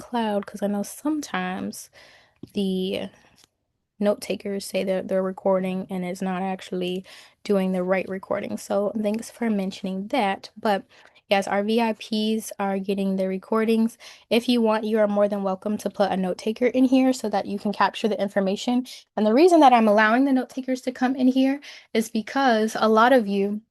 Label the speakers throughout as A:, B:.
A: cloud because I know sometimes the note takers say that they're recording and it's not actually doing the right recording. So thanks for mentioning that. But yes, our VIPs are getting the recordings. If you want, you are more than welcome to put a note taker in here so that you can capture the information. And the reason that I'm allowing the note takers to come in here is because a lot of you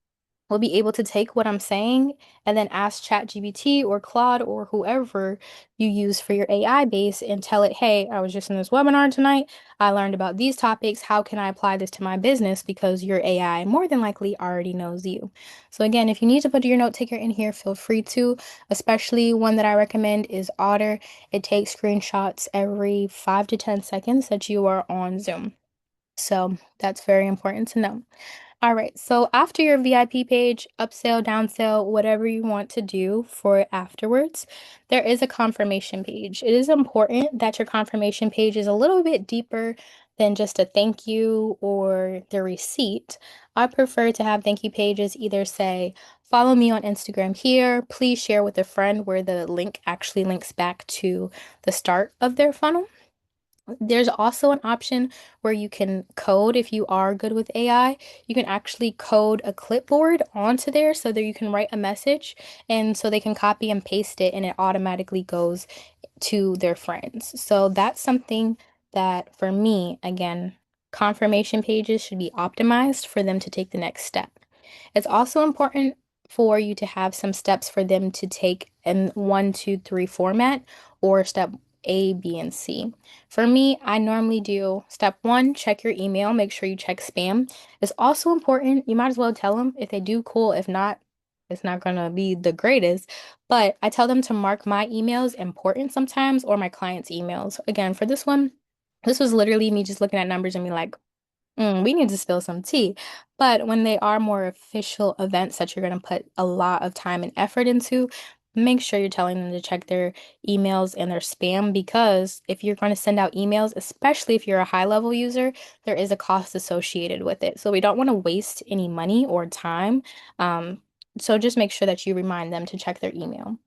A: will be able to take what I'm saying and then ask ChatGPT or Claude or whoever you use for your AI base and tell it, hey, I was just in this webinar tonight. I learned about these topics. How can I apply this to my business? Because your AI more than likely already knows you. So again, if you need to put your note taker in here, feel free to, especially one that I recommend is Otter. It takes screenshots every 5 to 10 seconds that you are on Zoom. So that's very important to know. All right, so after your VIP page, upsell, downsell, whatever you want to do for it afterwards, there is a confirmation page. It is important that your confirmation page is a little bit deeper than just a thank you or the receipt. I prefer to have thank you pages either say, follow me on Instagram here, please share with a friend, where the link actually links back to the start of their funnel. There's also an option where you can code if you are good with AI. You can actually code a clipboard onto there so that you can write a message and so they can copy and paste it and it automatically goes to their friends. So that's something that for me, again, confirmation pages should be optimized for them to take the next step. It's also important for you to have some steps for them to take in 1, 2, 3 format or step A, B, and C. For me, I normally do step one, check your email, make sure you check spam. It's also important, you might as well tell them if they do, cool. If not, it's not gonna be the greatest. But I tell them to mark my emails important sometimes or my clients' emails. Again, for this one, this was literally me just looking at numbers and being like, we need to spill some tea. But when they are more official events that you're going to put a lot of time and effort into, make sure you're telling them to check their emails and their spam because if you're going to send out emails, especially if you're a high level user, there is a cost associated with it. So we don't want to waste any money or time. Um, so just make sure that you remind them to check their email.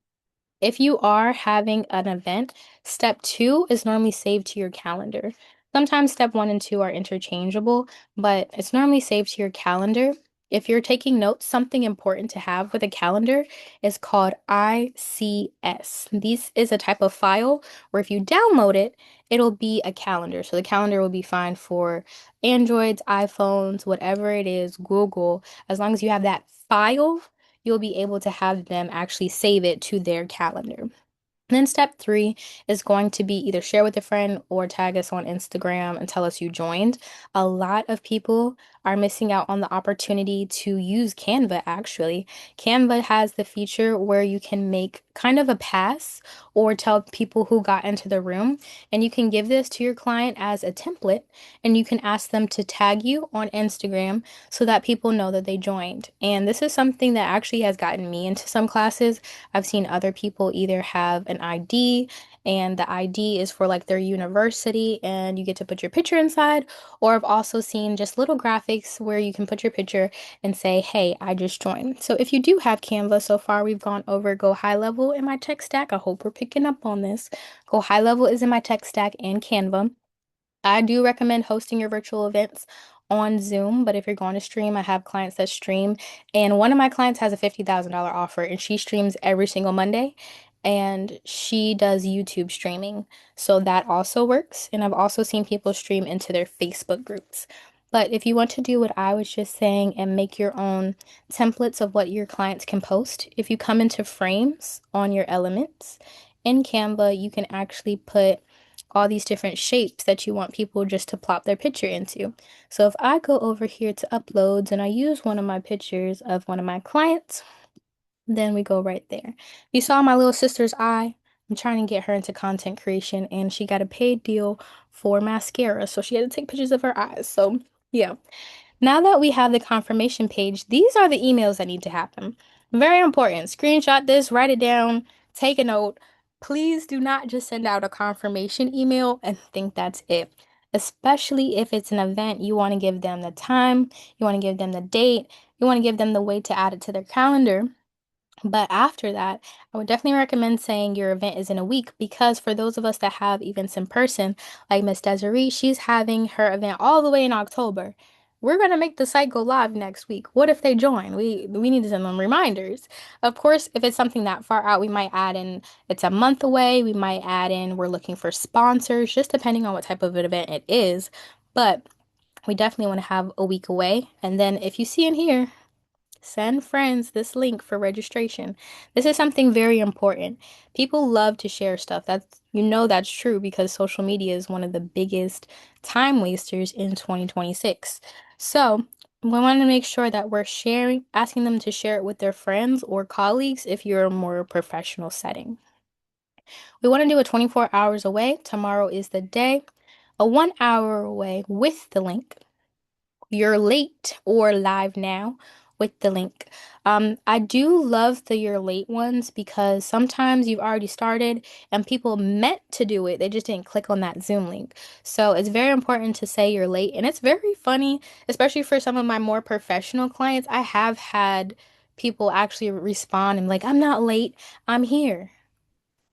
A: If you are having an event, step two is normally saved to your calendar. Sometimes step one and two are interchangeable, but it's normally saved to your calendar. If you're taking notes, something important to have with a calendar is called ICS. This is a type of file where if you download it, it'll be a calendar. So the calendar will be fine for Androids, iPhones, whatever it is, Google. As long as you have that file, you'll be able to have them actually save it to their calendar. Then step three is going to be either share with a friend or tag us on Instagram and tell us you joined. A lot of people are missing out on the opportunity to use Canva actually. Canva has the feature where you can make kind of a pass or tell people who got into the room, and you can give this to your client as a template and you can ask them to tag you on Instagram so that people know that they joined. And this is something that actually has gotten me into some classes. I've seen other people either have an ID and the ID is for like their university and you get to put your picture inside, or I've also seen just little graphics where you can put your picture and say, hey, I just joined. So if you do have Canva, so far we've gone over Gohighlevel in my tech stack. I hope we're picking up on this. Gohighlevel is in my tech stack and Canva. I do recommend hosting your virtual events on Zoom, but if you're going to stream, I have clients that stream, and one of my clients has a $50,000 offer, and she streams every single Monday, and she does YouTube streaming. So that also works, and I've also seen people stream into their Facebook groups. But if you want to do what I was just saying and make your own templates of what your clients can post, if you come into frames on your elements in Canva, you can actually put all these different shapes that you want people just to plop their picture into. So if I go over here to uploads and I use one of my pictures of one of my clients, then we go right there. You saw my little sister's eye. I'm trying to get her into content creation and she got a paid deal for mascara. So she had to take pictures of her eyes. So yeah. Now that we have the confirmation page, these are the emails that need to happen. Very important. Screenshot this, write it down, take a note. Please do not just send out a confirmation email and think that's it. Especially if it's an event, you want to give them the time, you want to give them the date, you want to give them the way to add it to their calendar. But after that, I would definitely recommend saying your event is in a week because for those of us that have events in person, like Miss Desiree, she's having her event all the way in October. We're gonna make the site go live next week. What if they join? We need to send them reminders. Of course, if it's something that far out, we might add in it's a month away. We might add in we're looking for sponsors, just depending on what type of an event it is. But we definitely want to have a week away. And then if you see in here, send friends this link for registration. This is something very important. People love to share stuff. That's true because social media is one of the biggest time wasters in 2026. So, we want to make sure that we're sharing, asking them to share it with their friends or colleagues if you're a more professional setting. We want to do a 24 hours away. Tomorrow is the day. A 1 hour away with the link. You're late or live now with the link. I do love the you're late ones because sometimes you've already started and people meant to do it. They just didn't click on that Zoom link. So it's very important to say you're late. And it's very funny, especially for some of my more professional clients. I have had people actually respond and like, I'm not late, I'm here.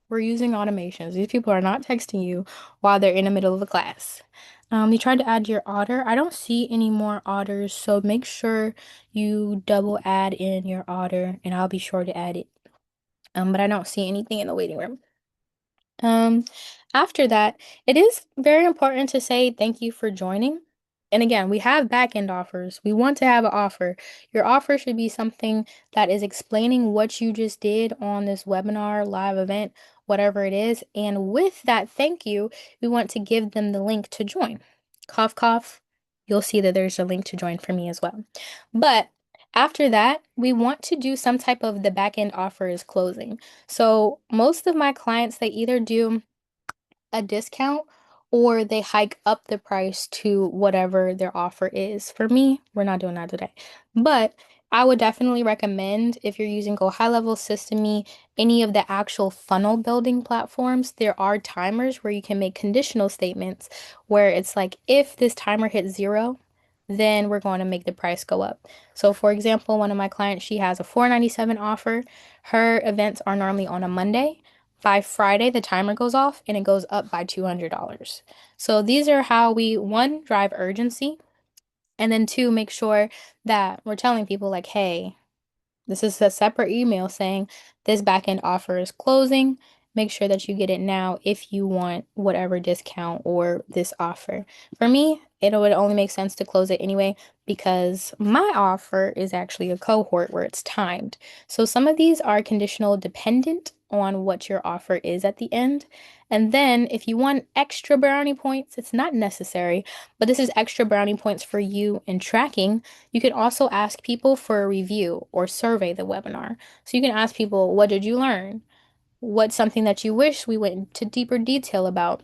A: We're using automations. These people are not texting you while they're in the middle of a class. You tried to add your otter. I don't see any more otters, so make sure you double add in your otter, and I'll be sure to add it. But I don't see anything in the waiting room. Um, After that, it is very important to say thank you for joining. And again, we have back end offers. We want to have an offer. Your offer should be something that is explaining what you just did on this webinar, live event, whatever it is. And with that thank you, we want to give them the link to join. Cough, cough. You'll see that there's a link to join for me as well. But after that, we want to do some type of the back end offer is closing. So most of my clients, they either do a discount or they hike up the price to whatever their offer is. For me, we're not doing that today. But I would definitely recommend if you're using Gohighlevel, Systemy, any of the actual funnel building platforms, there are timers where you can make conditional statements where it's like if this timer hits 0, then we're going to make the price go up. So for example, one of my clients, she has a $4.97 offer. Her events are normally on a Monday. By Friday, the timer goes off and it goes up by $200. So these are how we, one, drive urgency, and then two, make sure that we're telling people, like, hey, this is a separate email saying this backend offer is closing. Make sure that you get it now if you want whatever discount or this offer. For me, it would only make sense to close it anyway because my offer is actually a cohort where it's timed. So some of these are conditional dependent on what your offer is at the end. And then if you want extra brownie points, it's not necessary, but this is extra brownie points for you in tracking. You can also ask people for a review or survey the webinar. So you can ask people, what did you learn? What's something that you wish we went into deeper detail about?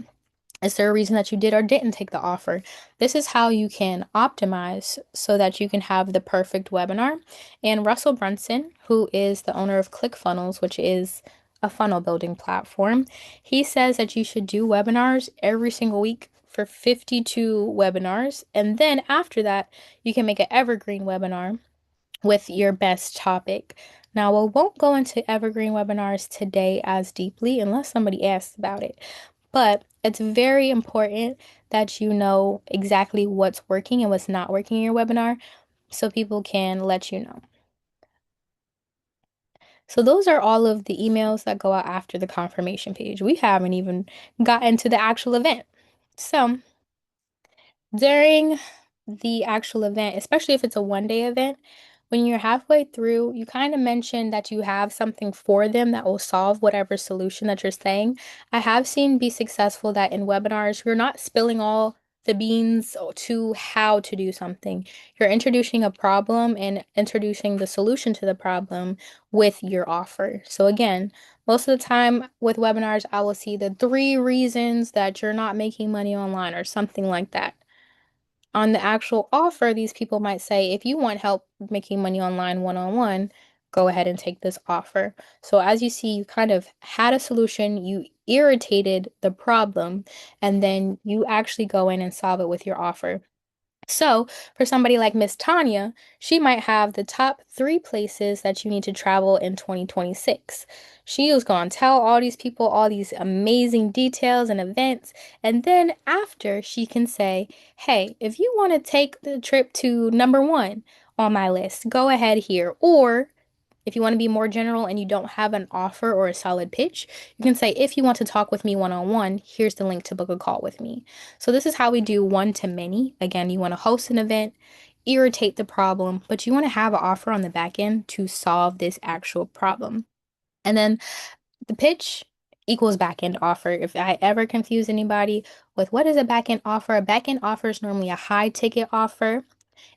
A: Is there a reason that you did or didn't take the offer? This is how you can optimize so that you can have the perfect webinar. And Russell Brunson, who is the owner of ClickFunnels, which is a funnel building platform, he says that you should do webinars every single week for 52 webinars. And then after that, you can make an evergreen webinar with your best topic. Now, we won't go into evergreen webinars today as deeply unless somebody asks about it. But it's very important that you know exactly what's working and what's not working in your webinar so people can let you know. So those are all of the emails that go out after the confirmation page. We haven't even gotten to the actual event. So during the actual event, especially if it's a 1 day event, when you're halfway through, you kind of mention that you have something for them that will solve whatever solution that you're saying. I have seen be successful that in webinars, you're not spilling all the beans to how to do something. You're introducing a problem and introducing the solution to the problem with your offer. So again, most of the time with webinars, I will see the 3 reasons that you're not making money online or something like that. On the actual offer, these people might say, if you want help making money online one-on-one, go ahead and take this offer. So as you see, you kind of had a solution, you irritated the problem, and then you actually go in and solve it with your offer. So, for somebody like Miss Tanya, she might have the top three places that you need to travel in 2026. She is going to tell all these people all these amazing details and events. And then after, she can say, hey, if you want to take the trip to number one on my list, go ahead here. Or if you want to be more general and you don't have an offer or a solid pitch, you can say, if you want to talk with me one on one, here's the link to book a call with me. So, this is how we do one to many. Again, you want to host an event, irritate the problem, but you want to have an offer on the back end to solve this actual problem. And then the pitch equals back end offer. If I ever confuse anybody with what is a back end offer is normally a high ticket offer.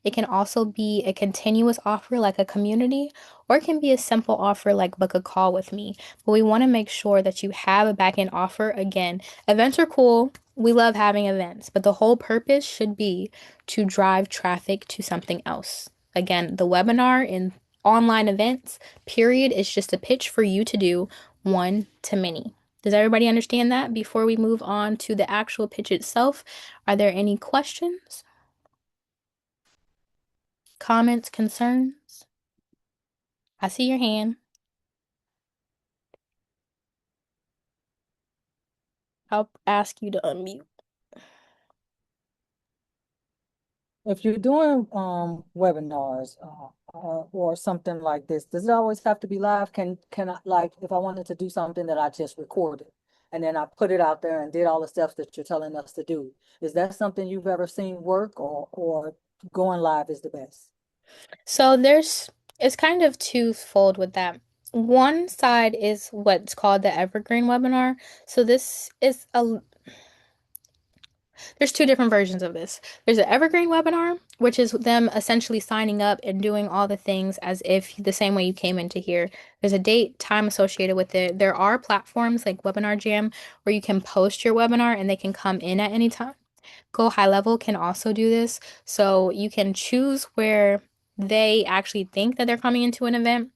A: It can also be a continuous offer like a community, or it can be a simple offer like book a call with me. But we want to make sure that you have a back end offer. Again, events are cool. We love having events, but the whole purpose should be to drive traffic to something else. Again, the webinar and online events, period, is just a pitch for you to do one to many. Does everybody understand that? Before we move on to the actual pitch itself, are there any questions? Comments, concerns? I see your hand. I'll ask you to unmute.
B: If you're doing webinars or something like this, does it always have to be live? Can I, like, if I wanted to do something that I just recorded and then I put it out there and did all the steps that you're telling us to do, is that something you've ever seen work, or going live is the best?
A: So it's kind of twofold with that. One side is what's called the evergreen webinar. So this is there's two different versions of this. There's an evergreen webinar, which is them essentially signing up and doing all the things as if the same way you came into here. There's a date, time associated with it. There are platforms like Webinar Jam where you can post your webinar and they can come in at any time. Gohighlevel can also do this. So you can choose where they actually think that they're coming into an event.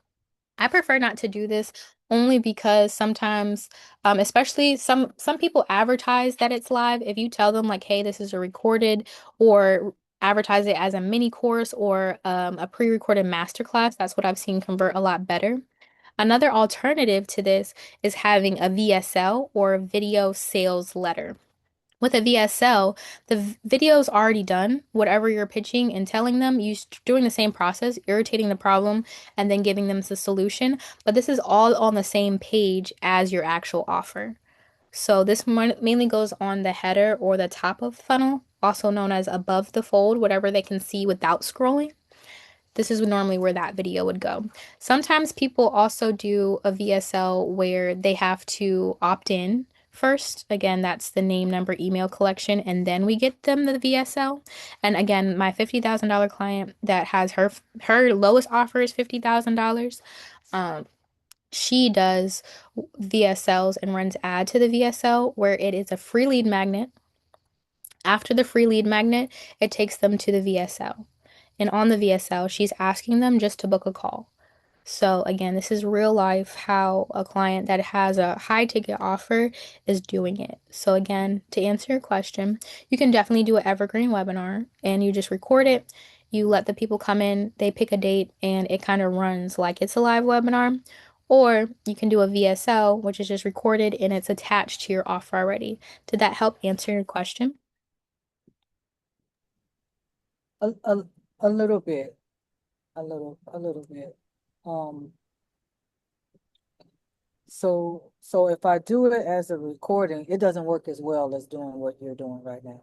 A: I prefer not to do this only because sometimes, especially some people advertise that it's live. If you tell them like, hey, this is a recorded, or advertise it as a mini course or a pre-recorded masterclass, that's what I've seen convert a lot better. Another alternative to this is having a VSL or video sales letter. With a VSL, the video's already done. Whatever you're pitching and telling them, you doing the same process, irritating the problem, and then giving them the solution. But this is all on the same page as your actual offer. So this mainly goes on the header or the top of the funnel, also known as above the fold, whatever they can see without scrolling. This is normally where that video would go. Sometimes people also do a VSL where they have to opt in first. Again, that's the name, number, email collection, and then we get them the VSL. And again, my $50,000 client that has her lowest offer is $50,000. Um, she does VSLs and runs ad to the VSL where it is a free lead magnet. After the free lead magnet, it takes them to the VSL. And on the VSL, she's asking them just to book a call. So again, this is real life how a client that has a high ticket offer is doing it. So again, to answer your question, you can definitely do an evergreen webinar and you just record it. You let the people come in, they pick a date, and it kind of runs like it's a live webinar. Or you can do a VSL, which is just recorded and it's attached to your offer already. Did that help answer your question?
B: A, a, a little bit, a little bit. Um, so if I do it as a recording, it doesn't work as well as doing what you're doing right now.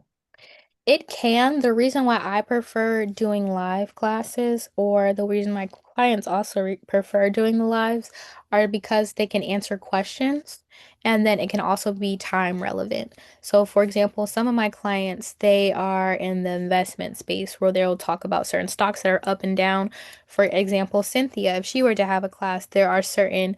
A: It can. The reason why I prefer doing live classes, or the reason my clients also prefer doing the lives, are because they can answer questions and then it can also be time relevant. So, for example, some of my clients, they are in the investment space where they'll talk about certain stocks that are up and down. For example, Cynthia, if she were to have a class, there are certain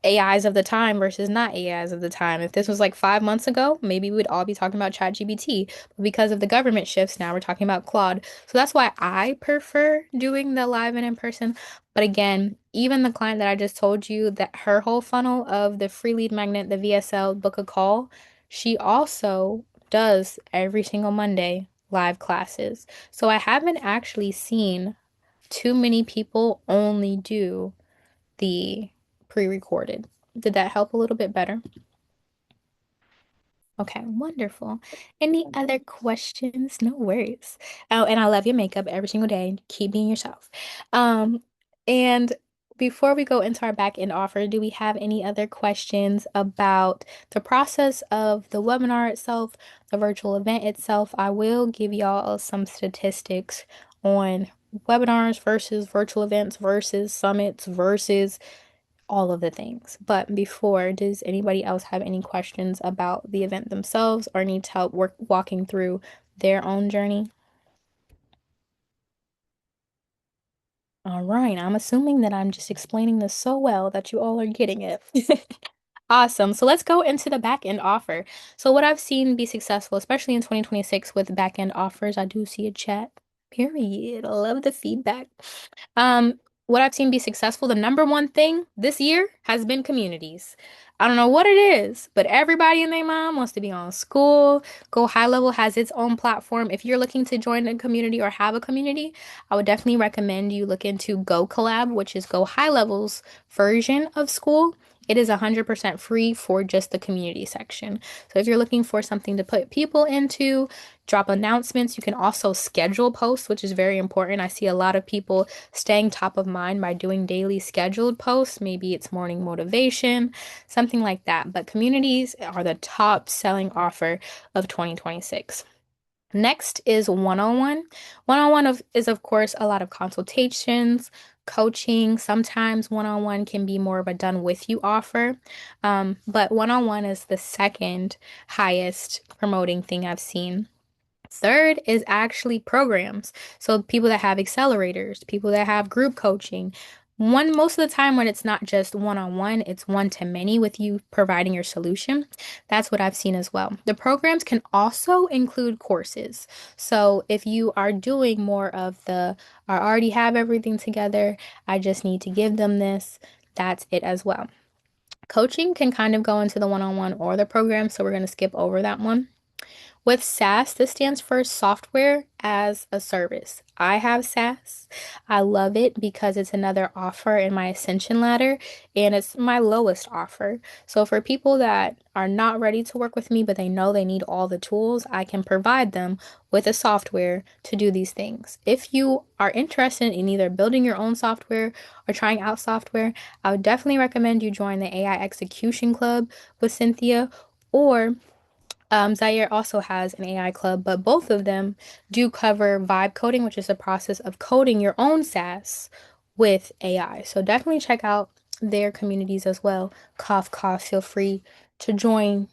A: AIs of the time versus not AIs of the time. If this was like 5 months ago, maybe we'd all be talking about ChatGPT. But because of the government shifts, now we're talking about Claude. So that's why I prefer doing the live and in person. But again, even the client that I just told you that her whole funnel of the free lead magnet, the VSL, book a call, she also does every single Monday live classes. So I haven't actually seen too many people only do the pre-recorded. Did that help a little bit better? Okay, wonderful. Any other questions? No worries. Oh, and I love your makeup every single day. Keep being yourself. Um, and before we go into our back end offer, do we have any other questions about the process of the webinar itself, the virtual event itself? I will give y'all some statistics on webinars versus virtual events versus summits versus all of the things. But before, does anybody else have any questions about the event themselves or needs help walking through their own journey? All right, I'm assuming that I'm just explaining this so well that you all are getting it. Awesome. So let's go into the back end offer. So what I've seen be successful, especially in 2026 with back end offers, I do see a chat. Period. I love the feedback. What I've seen be successful, the number one thing this year has been communities. I don't know what it is, but everybody and their mom wants to be on school. Gohighlevel has its own platform. If you're looking to join a community or have a community, I would definitely recommend you look into Go which is Gohighlevel's version of school. It is 100% free for just the community section. So if you're looking for something to put people into, drop announcements, you can also schedule posts, which is very important. I see a lot of people staying top of mind by doing daily scheduled posts. Maybe it's morning motivation, something like that. But communities are the top selling offer of 2026. Next is one-on-one. One-on-one is, of course, a lot of consultations, coaching. Sometimes one-on-one can be more of a done with you offer. But one-on-one is the second highest promoting thing I've seen. Third is actually programs. So people that have accelerators, people that have group coaching. Most of the time when it's not just one-on-one, it's one-to-many with you providing your solution. That's what I've seen as well. The programs can also include courses. So if you are doing more of I already have everything together, I just need to give them this, that's it as well. Coaching can kind of go into the one-on-one or the program, so we're going to skip over that one. With SaaS, this stands for Software as a Service. I have SaaS. I love it because it's another offer in my Ascension ladder and it's my lowest offer. So for people that are not ready to work with me, but they know they need all the tools, I can provide them with a software to do these things. If you are interested in either building your own software or trying out software, I would definitely recommend you join the AI Execution Club with Cynthia or Zaire also has an AI club, but both of them do cover vibe coding, which is the process of coding your own SaaS with AI. So definitely check out their communities as well. Cough, cough, feel free to join.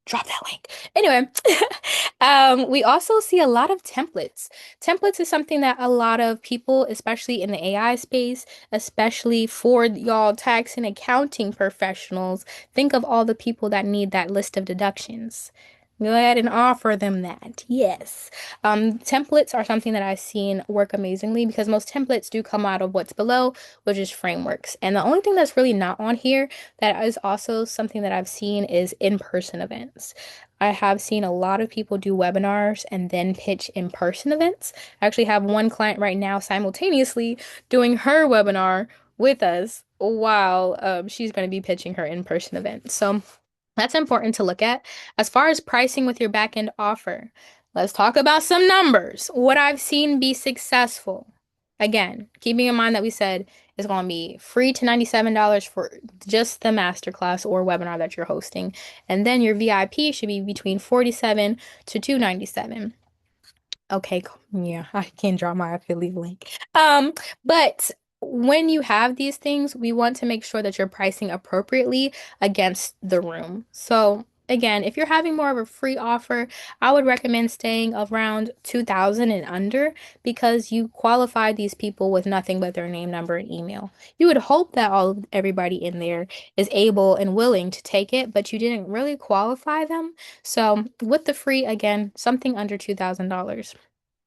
A: Drop that link. Anyway, we also see a lot of templates. Templates is something that a lot of people, especially in the AI space, especially for y'all tax and accounting professionals, think of all the people that need that list of deductions. Go ahead and offer them that. Yes. Templates are something that I've seen work amazingly because most templates do come out of what's below, which is frameworks. And the only thing that's really not on here that is also something that I've seen is in-person events. I have seen a lot of people do webinars and then pitch in-person events. I actually have one client right now simultaneously doing her webinar with us while she's going to be pitching her in-person event. So that's important to look at. As far as pricing with your back end offer, let's talk about some numbers. What I've seen be successful. Again, keeping in mind that we said it's going to be free to $97 for just the masterclass or webinar that you're hosting. And then your VIP should be between 47 to 297. Okay, yeah, I can draw my affiliate link. But when you have these things, we want to make sure that you're pricing appropriately against the room. So again, if you're having more of a free offer, I would recommend staying around 2000 and under because you qualify these people with nothing but their name, number, and email. You would hope that everybody in there is able and willing to take it, but you didn't really qualify them. So with the free, again, something under $2,000.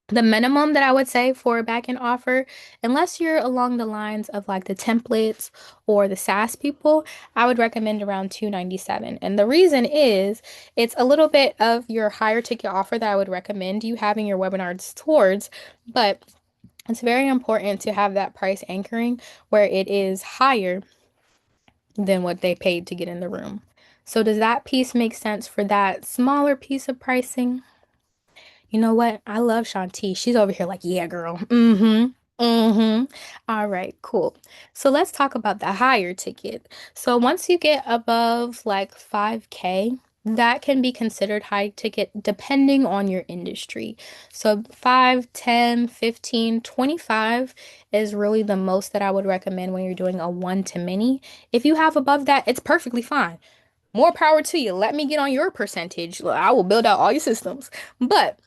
A: The minimum that I would say for a back end offer, unless you're along the lines of like the templates or the SaaS people, I would recommend around 297. And the reason is it's a little bit of your higher ticket offer that I would recommend you having your webinars towards, but it's very important to have that price anchoring where it is higher than what they paid to get in the room. So does that piece make sense for that smaller piece of pricing? You know what? I love Shanti. She's over here like, yeah, girl. Mm-hmm. Mm-hmm. All right, cool. So let's talk about the higher ticket. So once you get above like 5K, that can be considered high ticket depending on your industry. So 5, 10, 15, 25 is really the most that I would recommend when you're doing a one to many. If you have above that, it's perfectly fine. More power to you. Let me get on your percentage. I will build out all your systems. But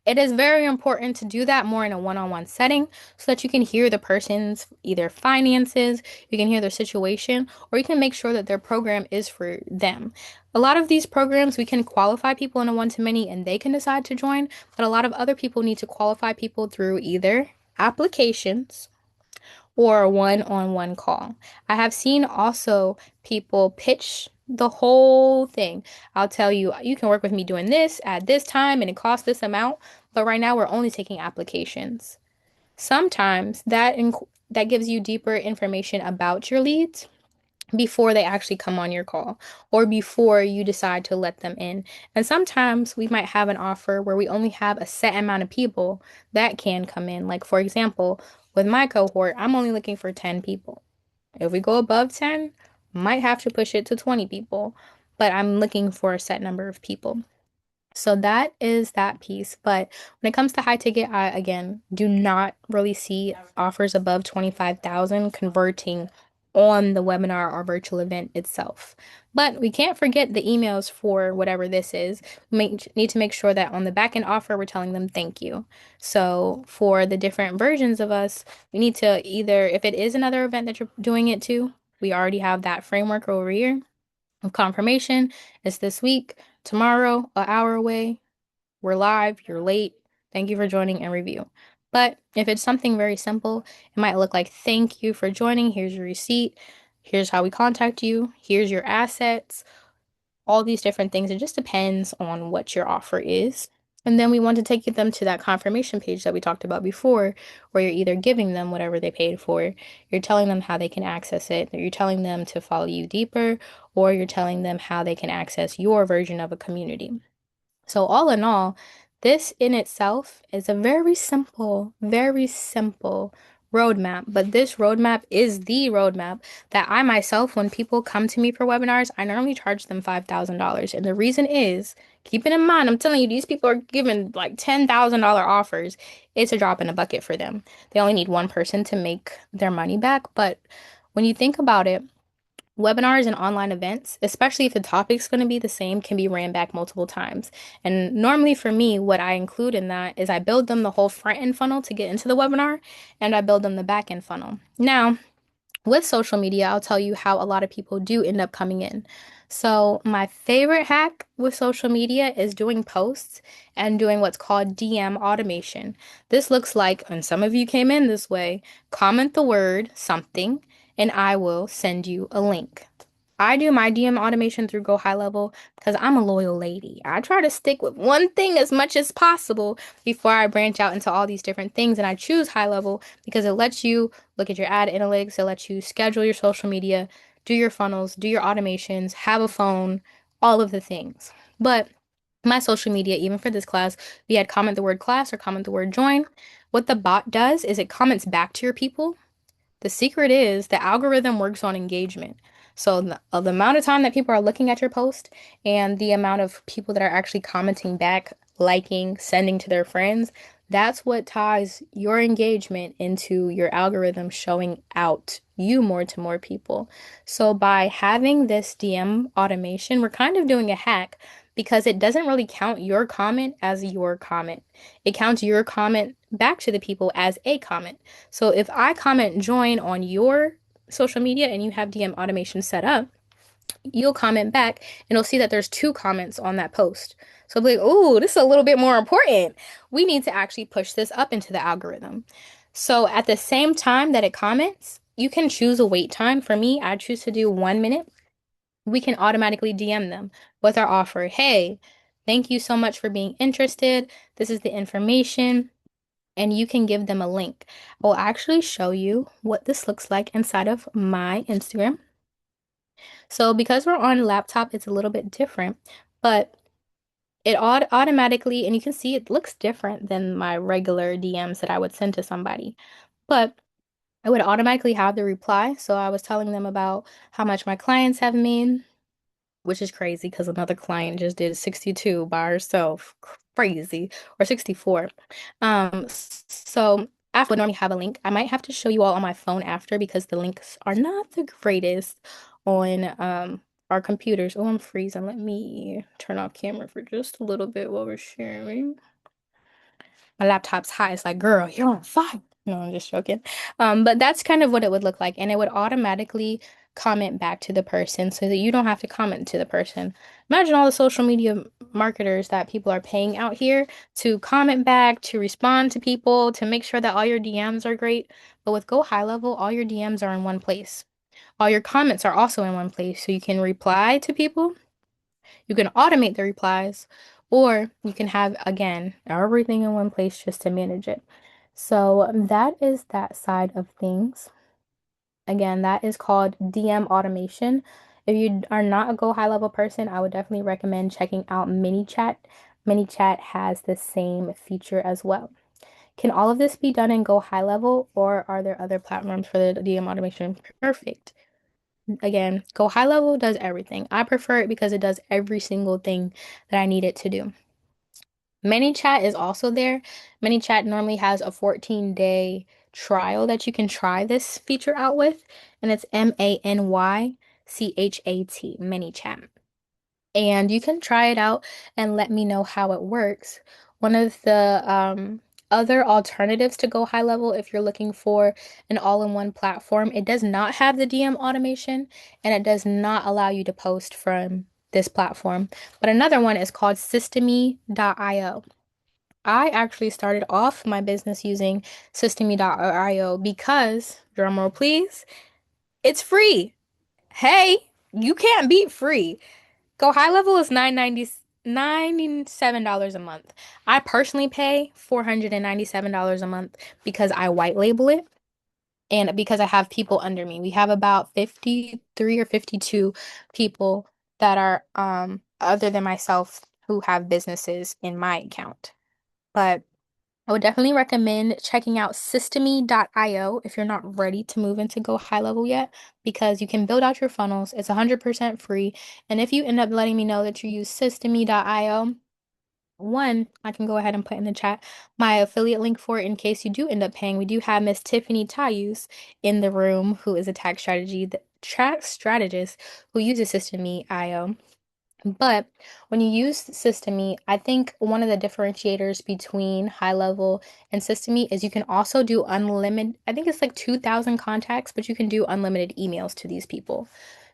A: it is very important to do that more in a one-on-one setting so that you can hear the person's either finances, you can hear their situation, or you can make sure that their program is for them. A lot of these programs, we can qualify people in a one-to-many and they can decide to join, but a lot of other people need to qualify people through either applications or a one-on-one call. I have seen also people pitch the whole thing. I'll tell you, you can work with me doing this at this time and it costs this amount, but right now we're only taking applications. Sometimes that gives you deeper information about your leads before they actually come on your call or before you decide to let them in. And sometimes we might have an offer where we only have a set amount of people that can come in. Like, for example, with my cohort, I'm only looking for 10 people. If we go above 10, might have to push it to 20 people, but I'm looking for a set number of people. So that is that piece. But when it comes to high ticket, I again do not really see offers above 25,000 converting on the webinar or virtual event itself. But we can't forget the emails for whatever this is. We need to make sure that on the back end offer, we're telling them thank you. So for the different versions of us, we need to either, if it is another event that you're doing it to, we already have that framework over here of confirmation. It's this week, tomorrow, an hour away. We're live, you're late. Thank you for joining and review. But if it's something very simple, it might look like thank you for joining. Here's your receipt. Here's how we contact you. Here's your assets, all these different things. It just depends on what your offer is. And then we want to take them to that confirmation page that we talked about before, where you're either giving them whatever they paid for, you're telling them how they can access it, you're telling them to follow you deeper, or you're telling them how they can access your version of a community. So, all in all, this in itself is a very simple roadmap. But this roadmap is the roadmap that I myself, when people come to me for webinars, I normally charge them $5,000. And the reason is, keeping in mind, I'm telling you, these people are giving like $10,000 offers. It's a drop in a bucket for them. They only need one person to make their money back. But when you think about it, webinars and online events, especially if the topic's going to be the same, can be ran back multiple times. And normally for me, what I include in that is I build them the whole front end funnel to get into the webinar, and I build them the back end funnel. Now, with social media, I'll tell you how a lot of people do end up coming in. So, my favorite hack with social media is doing posts and doing what's called DM automation. This looks like, and some of you came in this way, comment the word something, and I will send you a link. I do my DM automation through Gohighlevel because I'm a loyal lady. I try to stick with one thing as much as possible before I branch out into all these different things. And I choose high level because it lets you look at your ad analytics, it lets you schedule your social media, do your funnels, do your automations, have a phone, all of the things. But my social media, even for this class, we had comment the word class or comment the word join. What the bot does is it comments back to your people. The secret is the algorithm works on engagement. So the amount of time that people are looking at your post and the amount of people that are actually commenting back, liking, sending to their friends, that's what ties your engagement into your algorithm showing out you more to more people. So by having this DM automation, we're kind of doing a hack because it doesn't really count your comment as your comment. It counts your comment back to the people as a comment. So if I comment join on your social media and you have DM automation set up, you'll comment back and you'll see that there's two comments on that post. So I'll be like, oh, this is a little bit more important. We need to actually push this up into the algorithm. So at the same time that it comments, you can choose a wait time. For me, I choose to do 1 minute. We can automatically DM them with our offer. Hey, thank you so much for being interested. This is the information, and you can give them a link. I'll actually show you what this looks like inside of my Instagram. So because we're on laptop, it's a little bit different, but it automatically, and you can see it looks different than my regular DMs that I would send to somebody. But I would automatically have the reply. So I was telling them about how much my clients have made, which is crazy because another client just did 62 by herself. Crazy. Or 64. So I would normally have a link. I might have to show you all on my phone after because the links are not the greatest on our computers. Oh, I'm freezing. Let me turn off camera for just a little bit while we're sharing. My laptop's hot. It's like, girl, you're on fire. No, I'm just joking. But that's kind of what it would look like. And it would automatically comment back to the person so that you don't have to comment to the person. Imagine all the social media marketers that people are paying out here to comment back, to respond to people, to make sure that all your DMs are great. But with Gohighlevel, all your DMs are in one place. All your comments are also in one place. So you can reply to people, you can automate the replies, or you can have, again, everything in one place just to manage it. So that is that side of things. Again, that is called DM automation. If you are not a Gohighlevel person, I would definitely recommend checking out ManyChat. ManyChat has the same feature as well. Can all of this be done in Gohighlevel, or are there other platforms for the DM automation? Perfect. Again, Gohighlevel does everything. I prefer it because it does every single thing that I need it to do. ManyChat is also there. ManyChat normally has a 14-day trial that you can try this feature out with, and it's ManyChat, ManyChat. And you can try it out and let me know how it works. One of the other alternatives to Gohighlevel, if you're looking for an all-in-one platform, it does not have the DM automation and it does not allow you to post from this platform. But another one is called Systemy.io. I actually started off my business using Systemy.io because, drumroll please, it's free. Hey, you can't beat free. Gohighlevel is $97 a month. I personally pay $497 a month because I white label it and because I have people under me. We have about 53 or 52 people that are other than myself who have businesses in my account. But I would definitely recommend checking out Systemy.io if you're not ready to move into Gohighlevel yet, because you can build out your funnels. It's 100% free. And if you end up letting me know that you use Systemy.io, one, I can go ahead and put in the chat my affiliate link for it in case you do end up paying. We do have Miss Tiffany Tayus in the room, who is a tax strategist who uses Systemy.io. But when you use Systemy, I think one of the differentiators between High Level and Systemy is you can also do unlimited, I think it's like 2,000 contacts, but you can do unlimited emails to these people.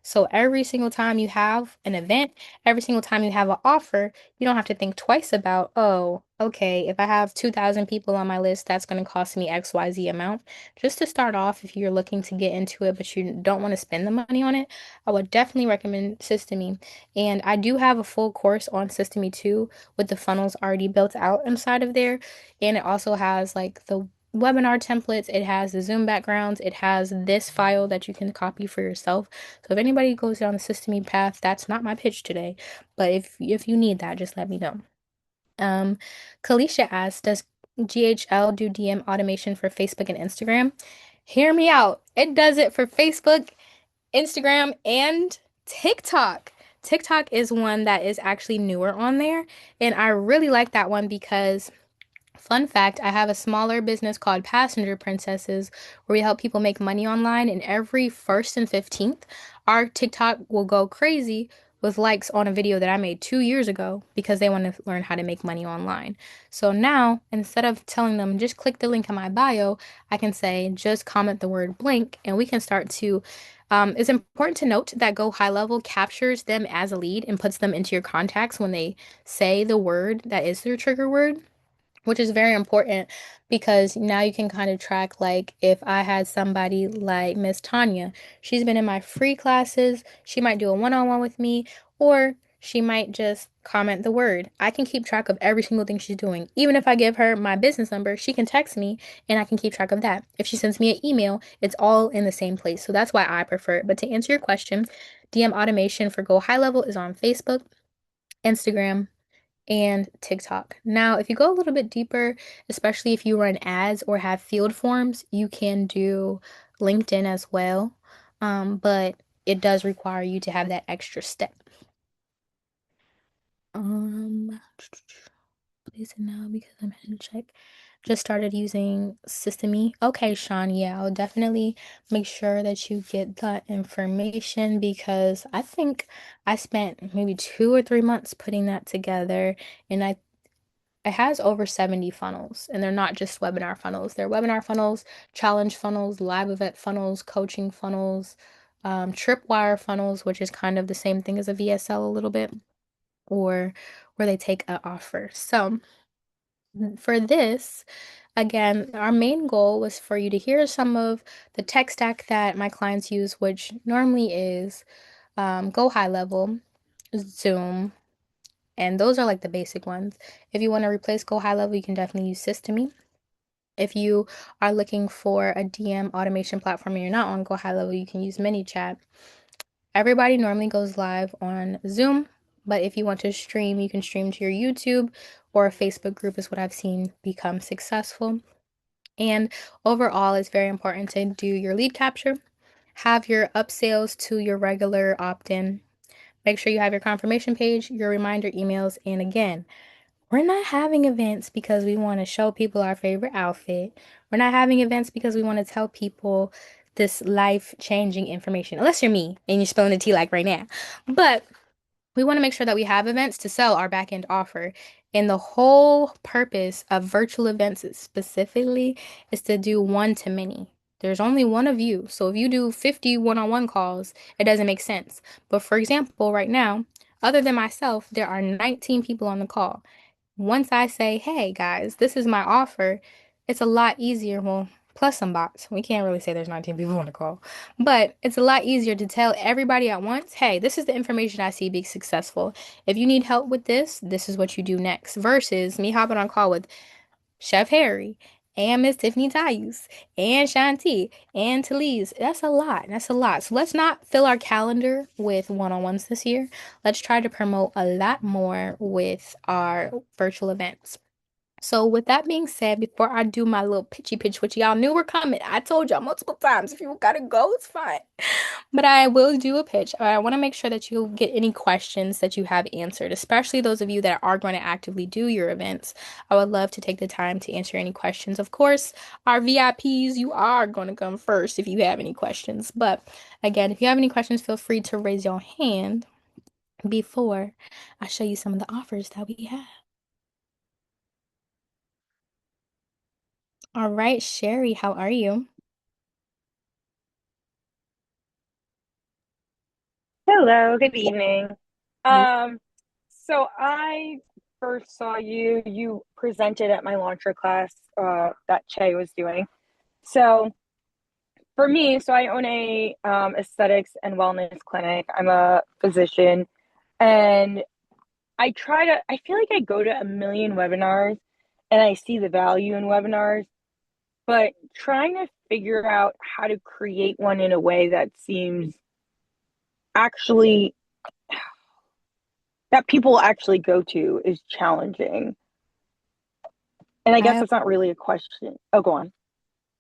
A: So every single time you have an event, every single time you have an offer, you don't have to think twice about, oh, okay, if I have 2,000 people on my list, that's going to cost me XYZ amount. Just to start off, if you're looking to get into it, but you don't want to spend the money on it, I would definitely recommend Systemy. And I do have a full course on Systemy 2 with the funnels already built out inside of there. And it also has like the webinar templates, it has the Zoom backgrounds, it has this file that you can copy for yourself. So if anybody goes down the Systemy path, that's not my pitch today. But if you need that, just let me know. Um, Kalisha asks, does GHL do DM automation for Facebook and Instagram? Hear me out. It does it for Facebook, Instagram, and TikTok. TikTok is one that is actually newer on there, and I really like that one because, fun fact, I have a smaller business called Passenger Princesses where we help people make money online, and every 1st and 15th, our TikTok will go crazy with likes on a video that I made 2 years ago because they want to learn how to make money online. So now, instead of telling them just click the link in my bio, I can say just comment the word blank and we can start to It's important to note that Go High Level captures them as a lead and puts them into your contacts when they say the word that is their trigger word, which is very important because now you can kind of track, like if I had somebody like Miss Tanya, she's been in my free classes, she might do a one-on-one with me, or she might just comment the word. I can keep track of every single thing she's doing. Even if I give her my business number, she can text me and I can keep track of that. If she sends me an email, it's all in the same place. So that's why I prefer it. But to answer your question, DM automation for Go High Level is on Facebook, Instagram, and TikTok. Now, if you go a little bit deeper, especially if you run ads or have field forms, you can do LinkedIn as well. But it does require you to have that extra step. Please now because I'm heading to check. Just started using Systemy. Okay, Sean, yeah, I'll definitely make sure that you get that information because I think I spent maybe 2 or 3 months putting that together, and it has over 70 funnels, and they're not just webinar funnels. They're webinar funnels, challenge funnels, live event funnels, coaching funnels, tripwire funnels, which is kind of the same thing as a VSL a little bit, or where they take an offer. So for this, again, our main goal was for you to hear some of the tech stack that my clients use, which normally is Go High Level, Zoom, and those are like the basic ones. If you want to replace Go High Level, you can definitely use Systemy. If you are looking for a DM automation platform and you're not on Go High Level, you can use ManyChat. Everybody normally goes live on Zoom, but if you want to stream, you can stream to your YouTube or a Facebook group, is what I've seen become successful. And overall, it's very important to do your lead capture, have your upsells to your regular opt in, make sure you have your confirmation page, your reminder emails, and again, we're not having events because we want to show people our favorite outfit. We're not having events because we want to tell people this life-changing information. Unless you're me and you're spilling the tea like right now. But we want to make sure that we have events to sell our back end offer. And the whole purpose of virtual events specifically is to do one to many. There's only one of you. So if you do 50 one-on-one calls, it doesn't make sense. But for example, right now, other than myself, there are 19 people on the call. Once I say, hey guys, this is my offer, it's a lot easier. Well, plus some bots. We can't really say there's 19 people on the call, but it's a lot easier to tell everybody at once, hey, this is the information I see being successful. If you need help with this, this is what you do next. Versus me hopping on a call with Chef Harry and Miss Tiffany Tayus and Shanti and Talise. That's a lot. That's a lot. So let's not fill our calendar with one-on-ones this year. Let's try to promote a lot more with our virtual events. So with that being said, before I do my little pitchy pitch, which y'all knew were coming, I told y'all multiple times, if you gotta go, it's fine. But I will do a pitch. I want to make sure that you get any questions that you have answered, especially those of you that are going to actively do your events. I would love to take the time to answer any questions. Of course, our VIPs, you are going to come first if you have any questions. But again, if you have any questions, feel free to raise your hand before I show you some of the offers that we have. All right, Sherry, how are you?
C: Hello, good evening. Um, so I first saw you presented at my launcher class that Che was doing. So for me, so I own a aesthetics and wellness clinic. I'm a physician, and I feel like I go to a million webinars and I see the value in webinars, but trying to figure out how to create one in a way that seems actually that people actually go to is challenging. And I guess
A: I
C: that's not really a question. Oh, go on.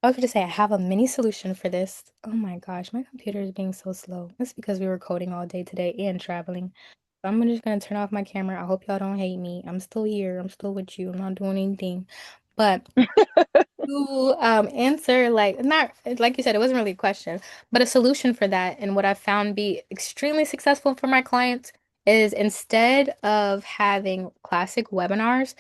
A: I was going to say I have a mini solution for this. Oh my gosh, my computer is being so slow. It's because we were coding all day today and traveling. So I'm just gonna turn off my camera. I hope y'all don't hate me. I'm still here. I'm still with you. I'm not doing anything. But to answer, like, not like you said, it wasn't really a question, but a solution for that, and what I've found be extremely successful for my clients is instead of having classic webinars,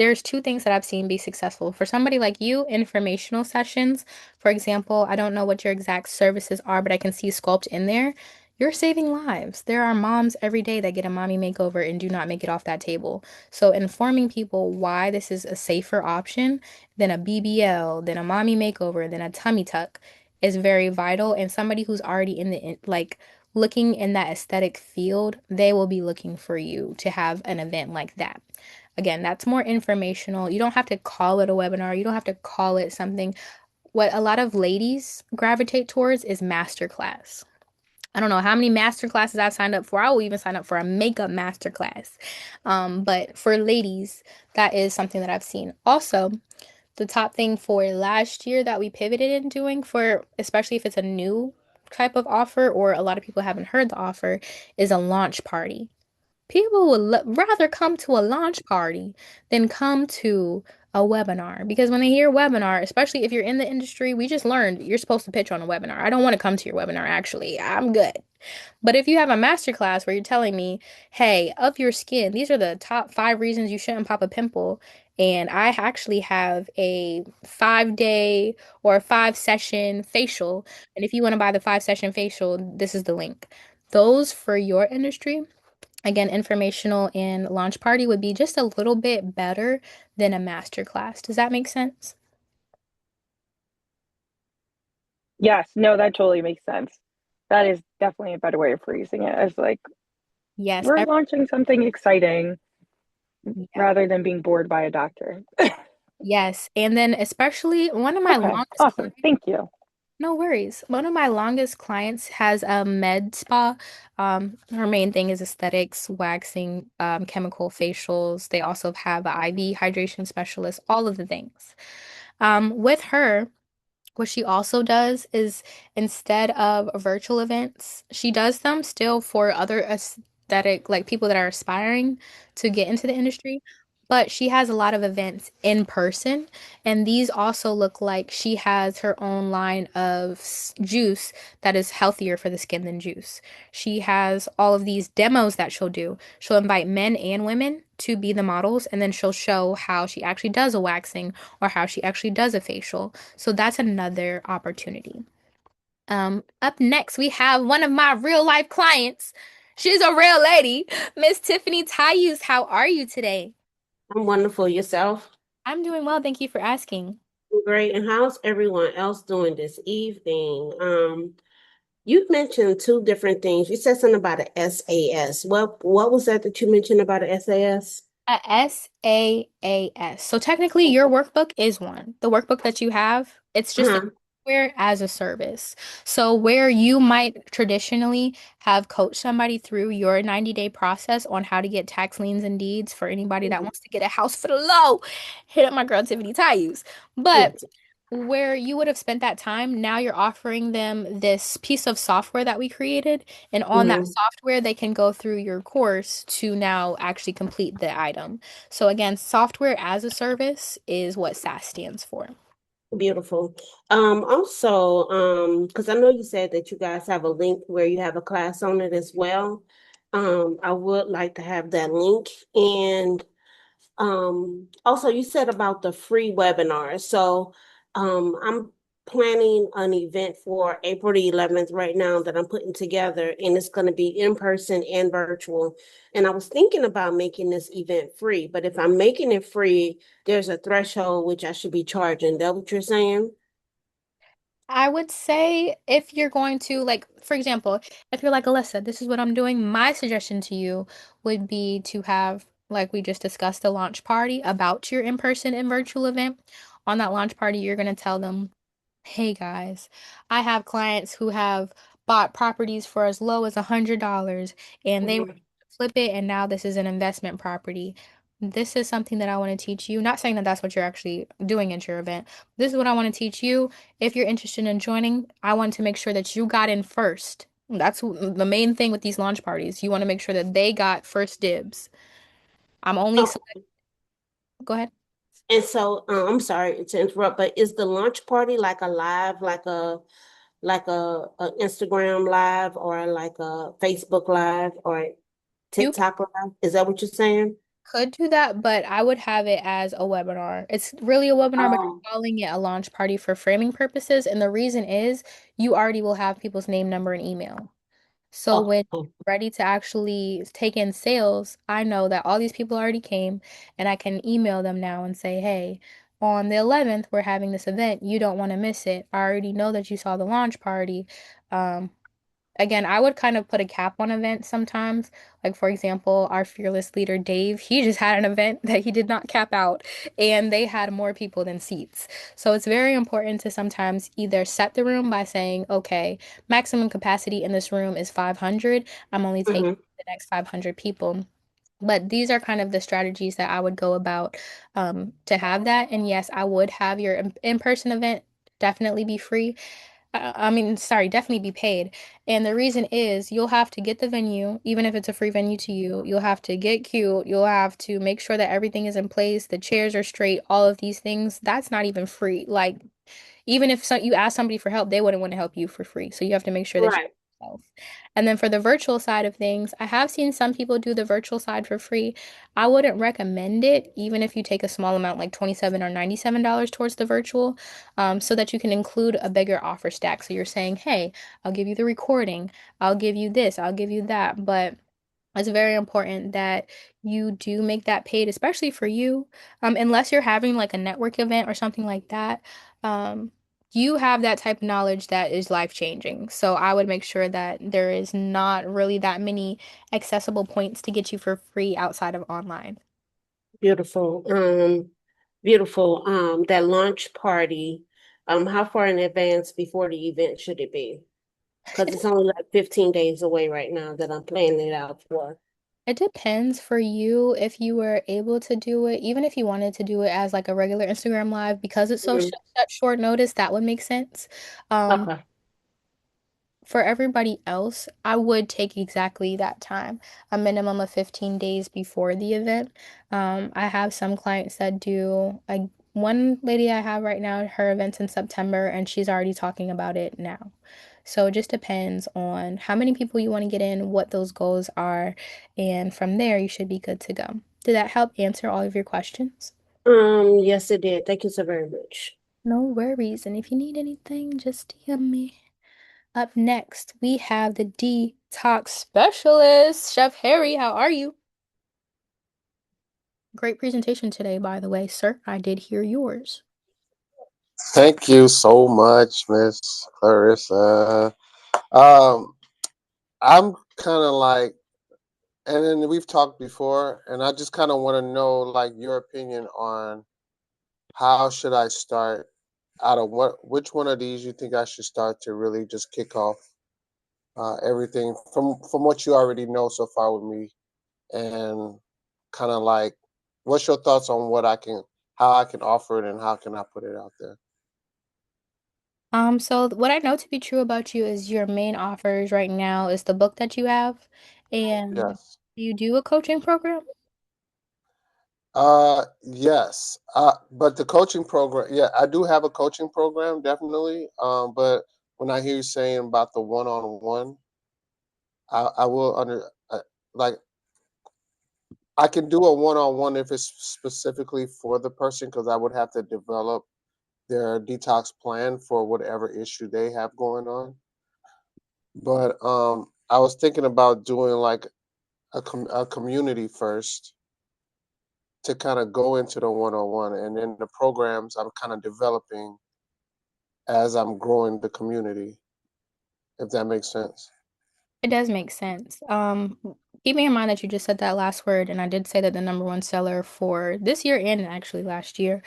A: there's two things that I've seen be successful. For somebody like you, informational sessions, for example, I don't know what your exact services are, but I can see Sculpt in there. You're saving lives. There are moms every day that get a mommy makeover and do not make it off that table. So informing people why this is a safer option than a BBL, than a mommy makeover, than a tummy tuck is very vital. And somebody who's already like looking in that aesthetic field, they will be looking for you to have an event like that. Again, that's more informational. You don't have to call it a webinar. You don't have to call it something. What a lot of ladies gravitate towards is masterclass. I don't know how many master classes I've signed up for. I will even sign up for a makeup master class. But for ladies, that is something that I've seen. Also, the top thing for last year that we pivoted in doing for, especially if it's a new type of offer or a lot of people haven't heard the offer, is a launch party. People would rather come to a launch party than come to a webinar because when they hear webinar, especially if you're in the industry, we just learned you're supposed to pitch on a webinar. I don't want to come to your webinar, actually. I'm good. But if you have a master class where you're telling me, hey, of your skin, these are the top 5 reasons you shouldn't pop a pimple. And I actually have a 5 day or a 5 session facial. And if you want to buy the 5 session facial, this is the link. Those for your industry, again, informational and launch party would be just a little bit better than a master class. Does that make sense?
C: Yes, no, that totally makes sense. That is definitely a better way of phrasing it as like
A: Yes.
C: we're launching something exciting
A: Yeah.
C: rather than being bored by a doctor.
A: Yes. And then especially one of my
C: Okay,
A: longest
C: awesome.
A: clients.
C: Thank you.
A: No worries. One of my longest clients has a med spa. Her main thing is aesthetics, waxing, chemical facials. They also have an IV hydration specialist, all of the things. With her, what she also does is instead of virtual events, she does them still for other aesthetic, like people that are aspiring to get into the industry. But she has a lot of events in person, and these also look like she has her own line of juice that is healthier for the skin than juice. She has all of these demos that she'll do. She'll invite men and women to be the models, and then she'll show how she actually does a waxing or how she actually does a facial. So that's another opportunity. Up next, we have one of my real life clients. She's a real lady, Miss Tiffany Tayus. How are you today?
D: I'm wonderful. Yourself?
A: I'm doing well. Thank you for asking.
D: Great. And how's everyone else doing this evening? You mentioned two different things. You said something about a SAS. What was that you mentioned about a SAS?
A: A SaaS. So technically, your workbook is one. The workbook that you have, it's just a
D: Uh-huh.
A: software as a service. So where you might traditionally have coached somebody through your 90-day process on how to get tax liens and deeds for anybody that
D: Mhm.
A: wants to get a house for the low, hit up my girl Tiffany Tayus. But
D: Yes.
A: where you would have spent that time, now you're offering them this piece of software that we created. And on that
D: Mhm.
A: software, they can go through your course to now actually complete the item. So, again, software as a service is what SaaS stands for.
D: Beautiful. Also, because I know you said that you guys have a link where you have a class on it as well. I would like to have that link. And also you said about the free webinar. So, I'm planning an event for April the 11th right now that I'm putting together, and it's going to be in person and virtual. And I was thinking about making this event free, but if I'm making it free, there's a threshold which I should be charging. That what you're saying?
A: I would say if you're going to, like, for example, if you're like, Alyssa, this is what I'm doing, my suggestion to you would be to have, like we just discussed, a launch party about your in-person and virtual event. On that launch party, you're going to tell them, hey guys, I have clients who have bought properties for as low as $100 and they were able
D: Mhm.
A: to flip it, and now this is an investment property. This is something that I want to teach you. Not saying that that's what you're actually doing at your event. This is what I want to teach you. If you're interested in joining, I want to make sure that you got in first. That's the main thing with these launch parties. You want to make sure that they got first dibs. I'm only,
D: Oh,
A: go ahead.
D: and so I'm sorry to interrupt, but is the launch party like a live, like a Instagram live or like a Facebook live or
A: You
D: TikTok live? Is that what you're saying?
A: could do that, but I would have it as a webinar. It's really a webinar, but
D: Oh,
A: you're calling it a launch party for framing purposes. And the reason is you already will have people's name, number, and email. So
D: oh,
A: when
D: oh.
A: you're ready to actually take in sales, I know that all these people already came and I can email them now and say, hey, on the 11th, we're having this event. You don't want to miss it. I already know that you saw the launch party. Um, Again, I would kind of put a cap on events sometimes. Like, for example, our fearless leader, Dave, he just had an event that he did not cap out, and they had more people than seats. So it's very important to sometimes either set the room by saying, okay, maximum capacity in this room is 500. I'm only taking
D: Hmm.
A: the next 500 people. But these are kind of the strategies that I would go about to have that. And yes, I would have your in-person event definitely be free. I mean, sorry, definitely be paid. And the reason is you'll have to get the venue, even if it's a free venue to you. You'll have to get cute. You'll have to make sure that everything is in place, the chairs are straight, all of these things. That's not even free. Like, even if you ask somebody for help, they wouldn't want to help you for free. So you have to make sure that you
D: Right.
A: yourself. And then for the virtual side of things, I have seen some people do the virtual side for free. I wouldn't recommend it, even if you take a small amount, like 27 or $97 towards the virtual, so that you can include a bigger offer stack. So you're saying, hey, I'll give you the recording, I'll give you this, I'll give you that. But it's very important that you do make that paid, especially for you. Unless you're having like a network event or something like that. Um, you have that type of knowledge that is life changing. So I would make sure that there is not really that many accessible points to get you for free outside of online.
D: Beautiful. Beautiful. That launch party, how far in advance before the event should it be? Because it's only like 15 days away right now that I'm planning it out for.
A: It depends for you if you were able to do it, even if you wanted to do it as like a regular Instagram live, because it's so sh
D: Mhm.
A: such short notice, that would make sense. Um,
D: Okay.
A: For everybody else, I would take exactly that time, a minimum of 15 days before the event. I have some clients that do, like one lady I have right now, her event's in September, and she's already talking about it now. So it just depends on how many people you want to get in, what those goals are, and from there, you should be good to go. Did that help answer all of your questions?
D: Yes, it did. Thank you so very much.
A: No worries. And if you need anything, just DM me. Up next, we have the detox specialist, Chef Harry. How are you? Great presentation today, by the way, sir. I did hear yours.
E: Thank you so much, Miss Clarissa. Um, I'm kind of like, and then we've talked before, and I just kind of want to know, like, your opinion on how should I start out of which one of these you think I should start to really just kick off everything from what you already know so far with me, and kind of like, what's your thoughts on how I can offer it, and how can I put it out there?
A: So what I know to be true about you is your main offers right now is the book that you have, and
E: Yes.
A: you do a coaching program?
E: Yes. But the coaching program, yeah, I do have a coaching program, definitely. But when I hear you saying about the one-on-one, I will like I can do a one-on-one if it's specifically for the person because I would have to develop their detox plan for whatever issue they have going on. But I was thinking about doing like a community first to kind of go into the one-on-one, and then the programs I'm kind of developing as I'm growing the community, if that makes sense.
A: It does make sense. Keeping in mind that you just said that last word, and I did say that the number one seller for this year and actually last year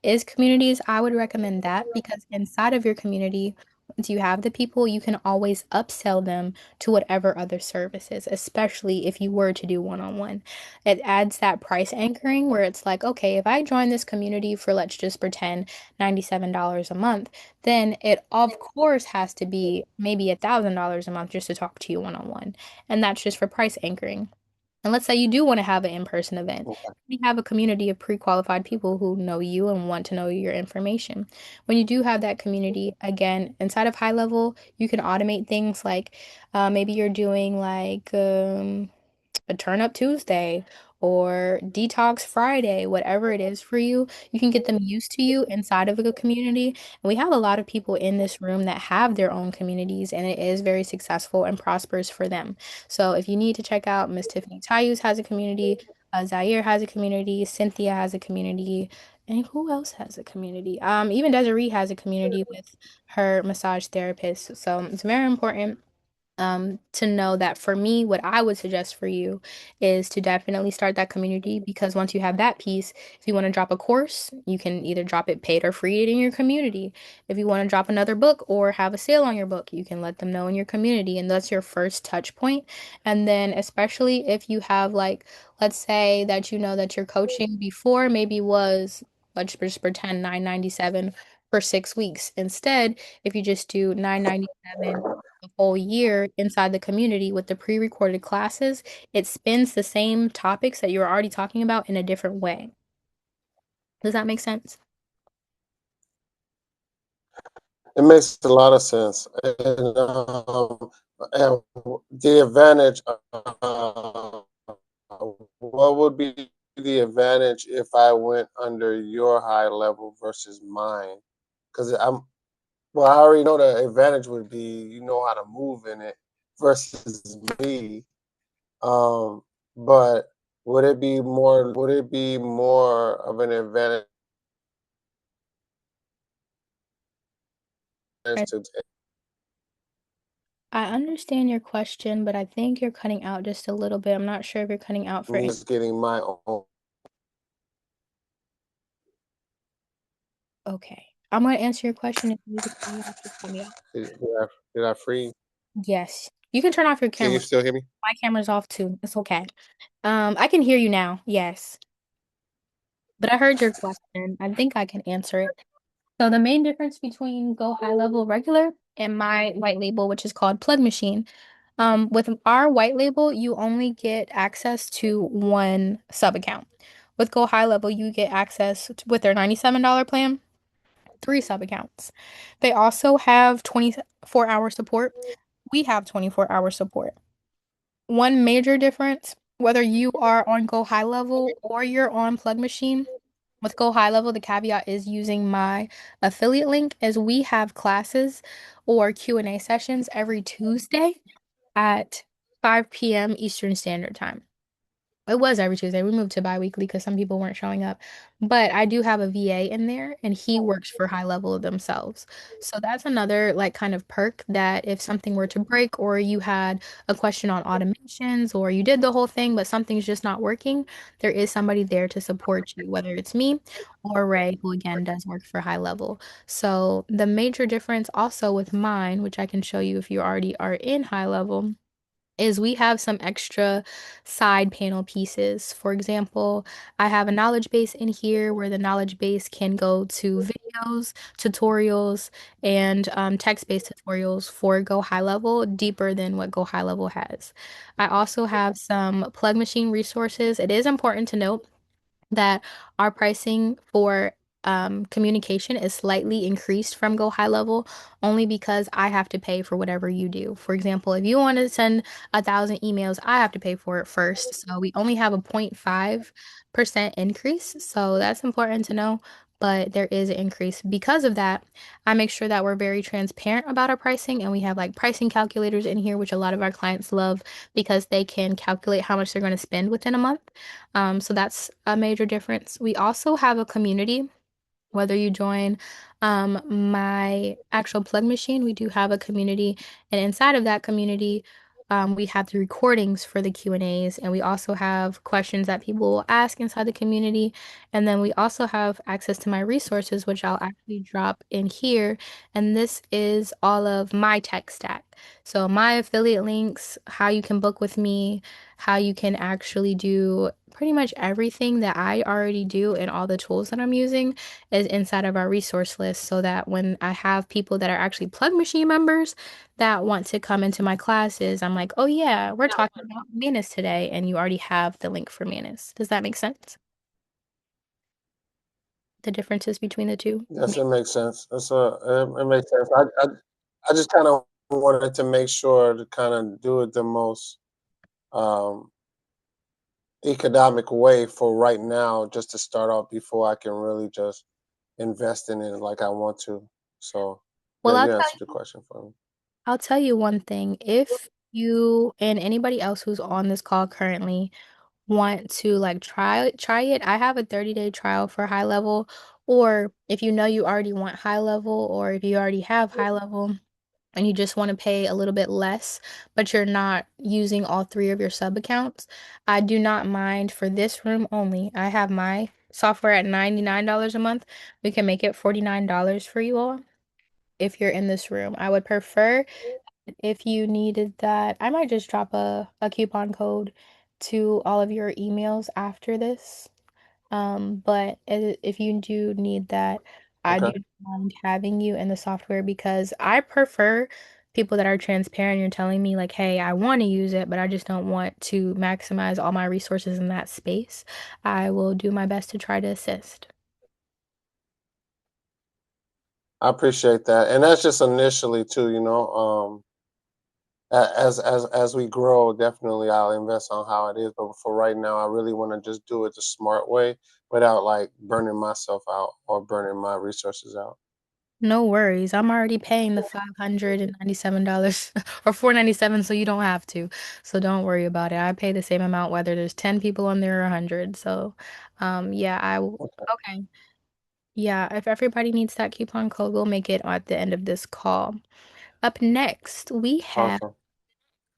A: is communities. I would recommend that because inside of your community, once you have the people, you can always upsell them to whatever other services, especially if you were to do one-on-one. It adds that price anchoring where it's like, okay, if I join this community for, let's just pretend, $97 a month, then it of course has to be maybe $1,000 a month just to talk to you one-on-one. And that's just for price anchoring. And let's say you do want to have an in-person event.
E: Okay.
A: We have a community of pre-qualified people who know you and want to know your information. When you do have that community, again, inside of high level, you can automate things like maybe you're doing like a Turn Up Tuesday, or Detox Friday, whatever it is for you, you can get them used to you inside of a community. And we have a lot of people in this room that have their own communities, and it is very successful and prosperous for them. So if you need to check out, Miss Tiffany Tayus has a community, Zaire has a community, Cynthia has a community, and who else has a community? Even Desiree has a community with her massage therapist. So it's very important to know that for me, what I would suggest for you is to definitely start that community because once you have that piece, if you want to drop a course, you can either drop it paid or free it in your community. If you want to drop another book or have a sale on your book, you can let them know in your community, and that's your first touch point. And then, especially if you have, like, let's say that you know that your coaching before maybe was, let's just pretend 997 for 6 weeks. Instead, if you just do 997 the whole year inside the community with the pre-recorded classes, it spins the same topics that you're already talking about in a different way. Does that make sense?
E: It makes a lot of sense. And the advantage, what would be the advantage if I went under your high level versus mine? Because well, I already know the advantage would be you know how to move in it versus me. But would it be more of an advantage
A: I,
E: to
A: I understand your question, but I think you're cutting out just a little bit. I'm not sure if you're cutting out for
E: me
A: any.
E: just getting my own?
A: Okay. I'm going to answer your question. If you need to cut me off, just cut me off.
E: Did I free?
A: Yes. You can turn off your
E: Can you
A: camera.
E: still hear me?
A: My camera's off too. It's okay. I can hear you now. Yes. But I heard your question. I think I can answer it. So the main difference between Gohighlevel regular and my white label, which is called Plug Machine, with our white label, you only get access to one sub account. With Gohighlevel, you get access to, with their $97 plan, three sub accounts. They also have 24-hour support. We have 24-hour support. One major difference, whether you are on Gohighlevel or you're on Plug Machine, with Gohighlevel, the caveat is using my affiliate link as we have classes or Q&A sessions every Tuesday at 5 p.m. Eastern Standard Time. It was every Tuesday. We moved to biweekly because some people weren't showing up. But I do have a VA in there and he works for High Level themselves. So that's another like kind of perk that if something were to break or you had a question on automations or you did the whole thing but something's just not working, there is somebody there to support you, whether it's me or Ray, who again does work for High Level. So the major difference also with mine, which I can show you if you already are in High Level, is we have some extra side panel pieces. For example, I have a knowledge base in here where the knowledge base can go to videos, tutorials, and text-based tutorials for Gohighlevel deeper than what Gohighlevel has. I also have some plug machine resources. It is important to note that our pricing for communication is slightly increased from Gohighlevel only because I have to pay for whatever you do. For example, if you want to send 1,000 emails, I have to pay for it first. So we only have a 0.5% increase. So that's important to know. But there is an increase. Because of that, I make sure that we're very transparent about our pricing and we have like pricing calculators in here, which a lot of our clients love because they can calculate how much they're going to spend within a month. So that's a major difference. We also have a community. Whether you join my actual plug machine, we do have a community, and inside of that community, we have the recordings for the Q&As, and we also have questions that people will ask inside the community, and then we also have access to my resources, which I'll actually drop in here, and this is all of my tech stack. So my affiliate links, how you can book with me, how you can actually do pretty much everything that I already do and all the tools that I'm using is inside of our resource list so that when I have people that are actually Plug Machine members that want to come into my classes, I'm like, oh yeah, we're talking about Manus today, and you already have the link for Manus. Does that make sense? The differences between the two?
E: Yes, it makes sense. It makes sense. I just kind of wanted to make sure to kind of do it the most um economic way for right now, just to start off before I can really just invest in it like I want to. So yeah,
A: Well,
E: you answered the question for me.
A: I'll tell you one thing. If you and anybody else who's on this call currently want to like try it, I have a 30-day trial for high level. Or if you know you already want high level, or if you already have high level and you just want to pay a little bit less, but you're not using all three of your sub accounts, I do not mind for this room only. I have my software at $99 a month. We can make it $49 for you all if you're in this room. I would prefer if you needed that. I might just drop a coupon code to all of your emails after this. But if you do need that, I do
E: Okay.
A: not mind having you in the software because I prefer people that are transparent. You're telling me like, hey, I want to use it, but I just don't want to maximize all my resources in that space. I will do my best to try to assist.
E: I appreciate that. And that's just initially too, as we grow, definitely I'll invest on how it is. But for right now, I really want to just do it the smart way without like burning myself out or burning my resources out.
A: No worries. I'm already paying the $597 or $497, so you don't have to. So don't worry about it. I pay the same amount whether there's 10 people on there or 100. So, yeah, I will.
E: Okay.
A: Okay. Yeah, if everybody needs that coupon code, we'll make it at the end of this call. Up next, we have,
E: Awesome.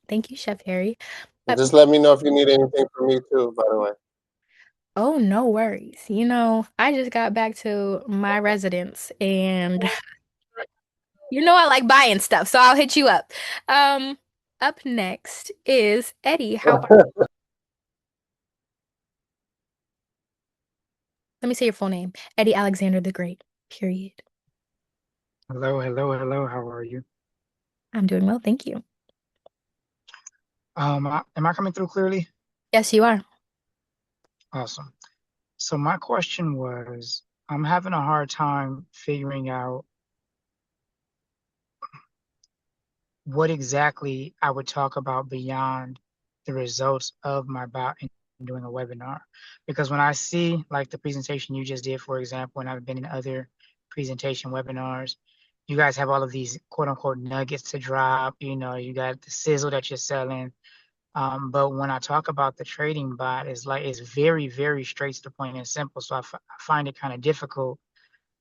A: thank you, Chef Harry.
E: And
A: Up,
E: just let me know if you need anything from me too, by the way.
A: oh, no worries. I just got back to my residence and I like buying stuff, so I'll hit you up. Um, Up next is Eddie. Let me say your full name. Eddie Alexander the Great. Period.
F: Hello, hello, hello. How are you?
A: I'm doing well, thank you.
F: Am I coming through clearly?
A: Yes, you are.
F: Awesome. So my question was, I'm having a hard time figuring out what exactly I would talk about beyond the results of my bot in doing a webinar. Because when I see like the presentation you just did, for example, and I've been in other presentation webinars, you guys have all of these quote unquote nuggets to drop, you got the sizzle that you're selling. But when I talk about the trading bot, it's very, very straight to the point and simple. So I find it kind of difficult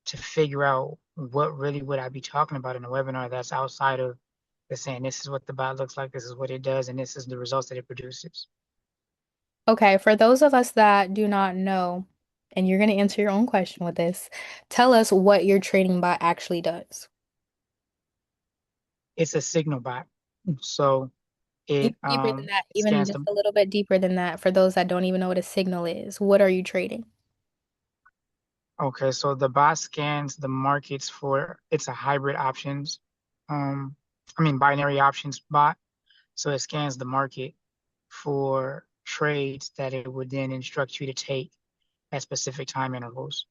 F: to figure out what really would I be talking about in a webinar that's outside of the saying this is what the bot looks like, this is what it does, and this is the results that it produces.
A: Okay, for those of us that do not know, and you're going to answer your own question with this, tell us what your trading bot actually does.
F: It's a signal bot, so
A: Even
F: it
A: deeper than that, even
F: scans
A: just
F: the
A: a little bit deeper than that, for those that don't even know what a signal is. What are you trading?
F: okay, so the bot scans the markets for it's a hybrid options, um, binary options bot. So it scans the market for trades that it would then instruct you to take at specific time intervals.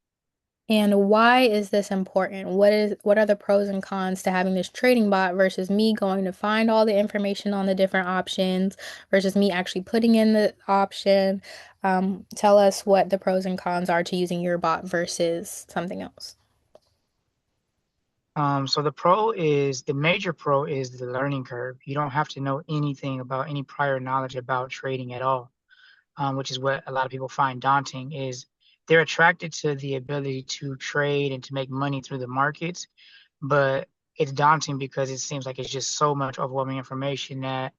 A: And why is this important? What are the pros and cons to having this trading bot versus me going to find all the information on the different options versus me actually putting in the option? Tell us what the pros and cons are to using your bot versus something else.
F: So the major pro is the learning curve. You don't have to know anything about any prior knowledge about trading at all, which is what a lot of people find daunting is they're attracted to the ability to trade and to make money through the markets, but it's daunting because it seems like it's just so much overwhelming information that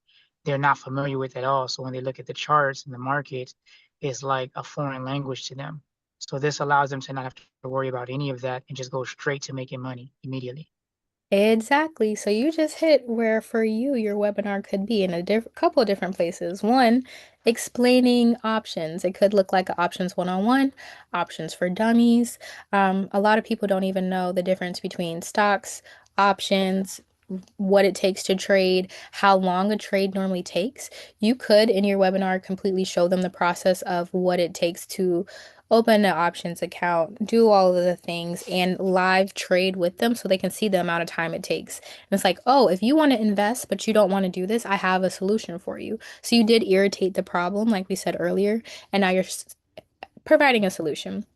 F: they're not familiar with at all. So when they look at the charts and the markets, it's like a foreign language to them. So this allows them to not have to worry about any of that and just go straight to making money immediately.
A: Exactly. So you just hit where for you your webinar could be in a couple of different places. One, explaining options. It could look like a options one-on-one, options for dummies. A lot of people don't even know the difference between stocks, options, what it takes to trade, how long a trade normally takes. You could in your webinar completely show them the process of what it takes to open an options account, do all of the things, and live trade with them so they can see the amount of time it takes. And it's like, oh, if you want to invest, but you don't want to do this, I have a solution for you. So you did irritate the problem, like we said earlier, and now you're providing a solution.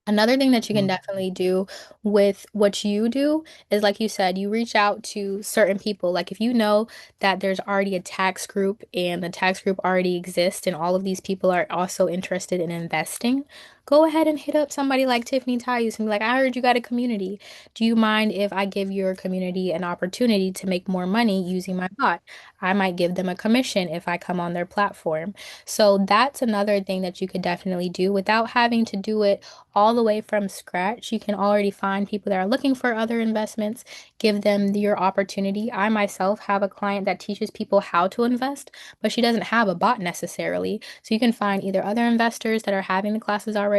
A: Another thing that you can
F: Mm.
A: definitely do with what you do is, like you said, you reach out to certain people. Like if you know that there's already a tax group and the tax group already exists and all of these people are also interested in investing, go ahead and hit up somebody like Tiffany Tyus and be like, I heard you got a community. Do you mind if I give your community an opportunity to make more money using my bot? I might give them a commission if I come on their platform. So that's another thing that you could definitely do without having to do it all the way from scratch. You can already find people that are looking for other investments, give them your opportunity. I myself have a client that teaches people how to invest, but she doesn't have a bot necessarily. So you can find either other investors that are having the classes already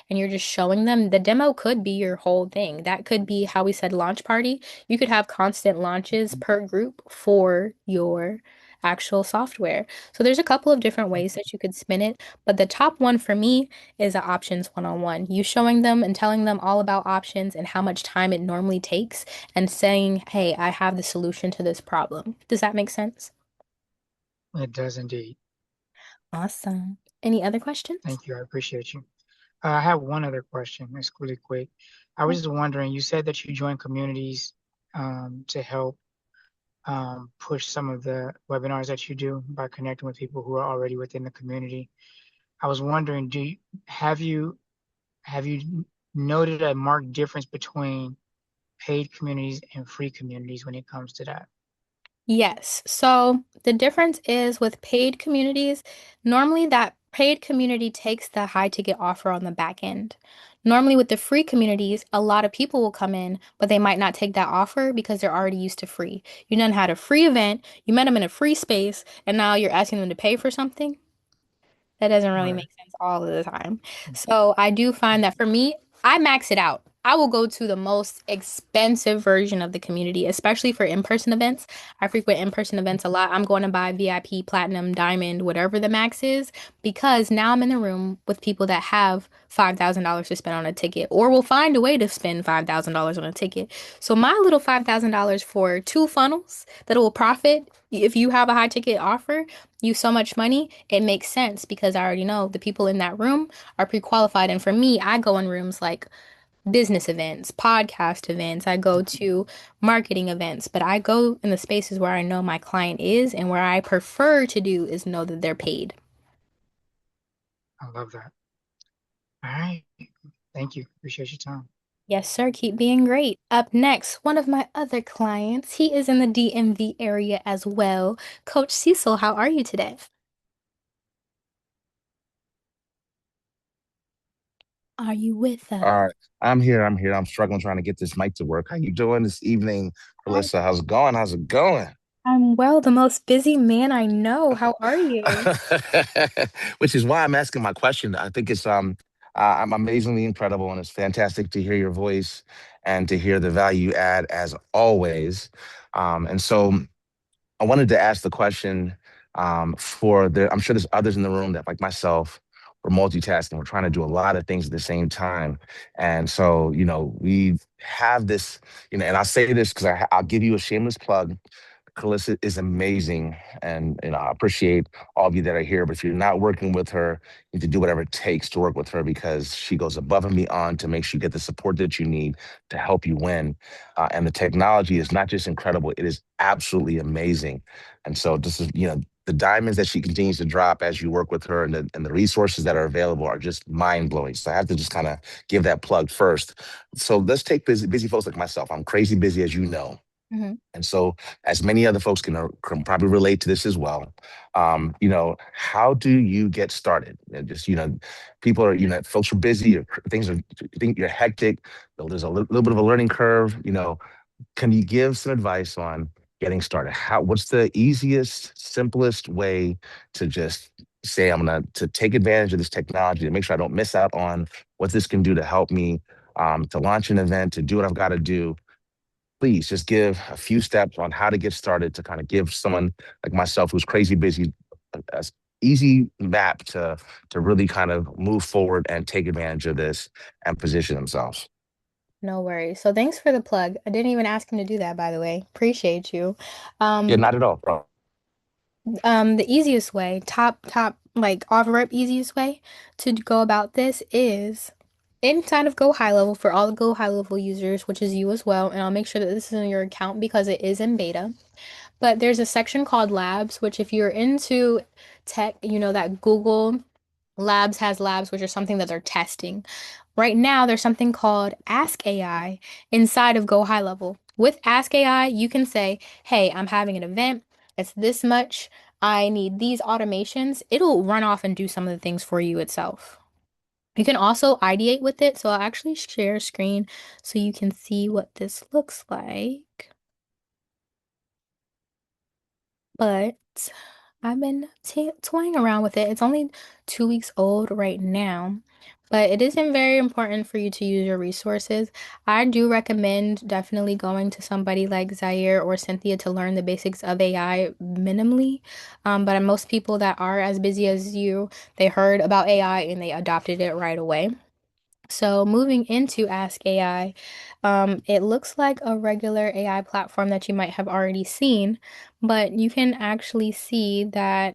A: and you're just showing them. The demo could be your whole thing. That could be how we said launch party. You could have constant launches per group for your actual software. So there's a couple of different ways that you could spin it, but the top one for me is a options one-on-one. You showing them and telling them all about options and how much time it normally takes and saying, hey, I have the solution to this problem. Does that make sense?
F: It does indeed.
A: Awesome. Any other questions?
F: Thank you. I appreciate you. I have one other question. It's really quick. I was just wondering, you said that you join communities to help push some of the webinars that you do by connecting with people who are already within the community. I was wondering, have you noted a marked difference between paid communities and free communities when it comes to that?
A: Yes. So the difference is with paid communities, normally that paid community takes the high ticket offer on the back end. Normally with the free communities, a lot of people will come in, but they might not take that offer because they're already used to free. You done had a free event, you met them in a free space, and now you're asking them to pay for something. That doesn't really
F: Right.
A: make sense all of the time. So I do find that for me, I max it out. I will go to the most expensive version of the community, especially for in-person events. I frequent in-person events a lot. I'm going to buy VIP, platinum, diamond, whatever the max is, because now I'm in the room with people that have $5,000 to spend on a ticket or will find a way to spend $5,000 on a ticket. So my little $5,000 for two funnels that will profit if you have a high ticket offer you so much money, it makes sense because I already know the people in that room are pre-qualified. And for me, I go in rooms like business events, podcast events, I go to marketing events, but I go in the spaces where I know my client is and where I prefer to do is know that they're paid.
F: I love that. All right. Thank you. Appreciate your time.
A: Yes, sir. Keep being great. Up next, one of my other clients. He is in the DMV area as well. Coach Cecil, how are you today? Are you with us?
G: All right, I'm here. I'm here. I'm struggling trying to get this mic to work. How you doing this evening, Alyssa? How's it going? How's it going?
A: I'm well, the most busy man I know. How are you?
G: Which is why I'm asking my question. I think I'm amazingly incredible, and it's fantastic to hear your voice and to hear the value you add as always. And so I wanted to ask the question I'm sure there's others in the room that, like myself, we're multitasking. We're trying to do a lot of things at the same time. And so, we have this, and I'll say this because I'll give you a shameless plug. Calissa is amazing. And, I appreciate all of you that are here. But if you're not working with her, you need to do whatever it takes to work with her because she goes above and beyond to make sure you get the support that you need to help you win. And the technology is not just incredible, it is absolutely amazing. And so this is, the diamonds that she continues to drop as you work with her and the resources that are available are just mind blowing. So I have to just kind of give that plug first. So let's take busy folks like myself. I'm crazy busy, as you know.
A: Mhm.
G: And so, as many other folks can probably relate to this as well, how do you get started? And just, people are, folks are busy, or things are, think you're hectic. There's a little bit of a learning curve. Can you give some advice on getting started? What's the easiest, simplest way to just say, I'm going to take advantage of this technology to make sure I don't miss out on what this can do to help me to launch an event, to do what I've got to do? Please just give a few steps on how to get started to kind of give someone like myself who's crazy busy easy map to really kind of move forward and take advantage of this and position themselves.
A: No worries. So thanks for the plug. I didn't even ask him to do that, by the way. Appreciate you.
G: Yeah,
A: Um,
G: not at all, bro.
A: the easiest way, top, like offer up easiest way to go about this is inside of Gohighlevel for all the Gohighlevel users, which is you as well. And I'll make sure that this is in your account because it is in beta. But there's a section called Labs, which if you're into tech, you know that Google Labs has labs, which are something that they're testing. Right now, there's something called Ask AI inside of Gohighlevel. With Ask AI, you can say, hey, I'm having an event. It's this much. I need these automations. It'll run off and do some of the things for you itself. You can also ideate with it. So I'll actually share a screen so you can see what this looks like. But I've been toying around with it. It's only 2 weeks old right now, but it isn't very important for you to use your resources. I do recommend definitely going to somebody like Zaire or Cynthia to learn the basics of AI minimally. But most people that are as busy as you, they heard about AI and they adopted it right away. So moving into Ask AI, it looks like a regular AI platform that you might have already seen, but you can actually see that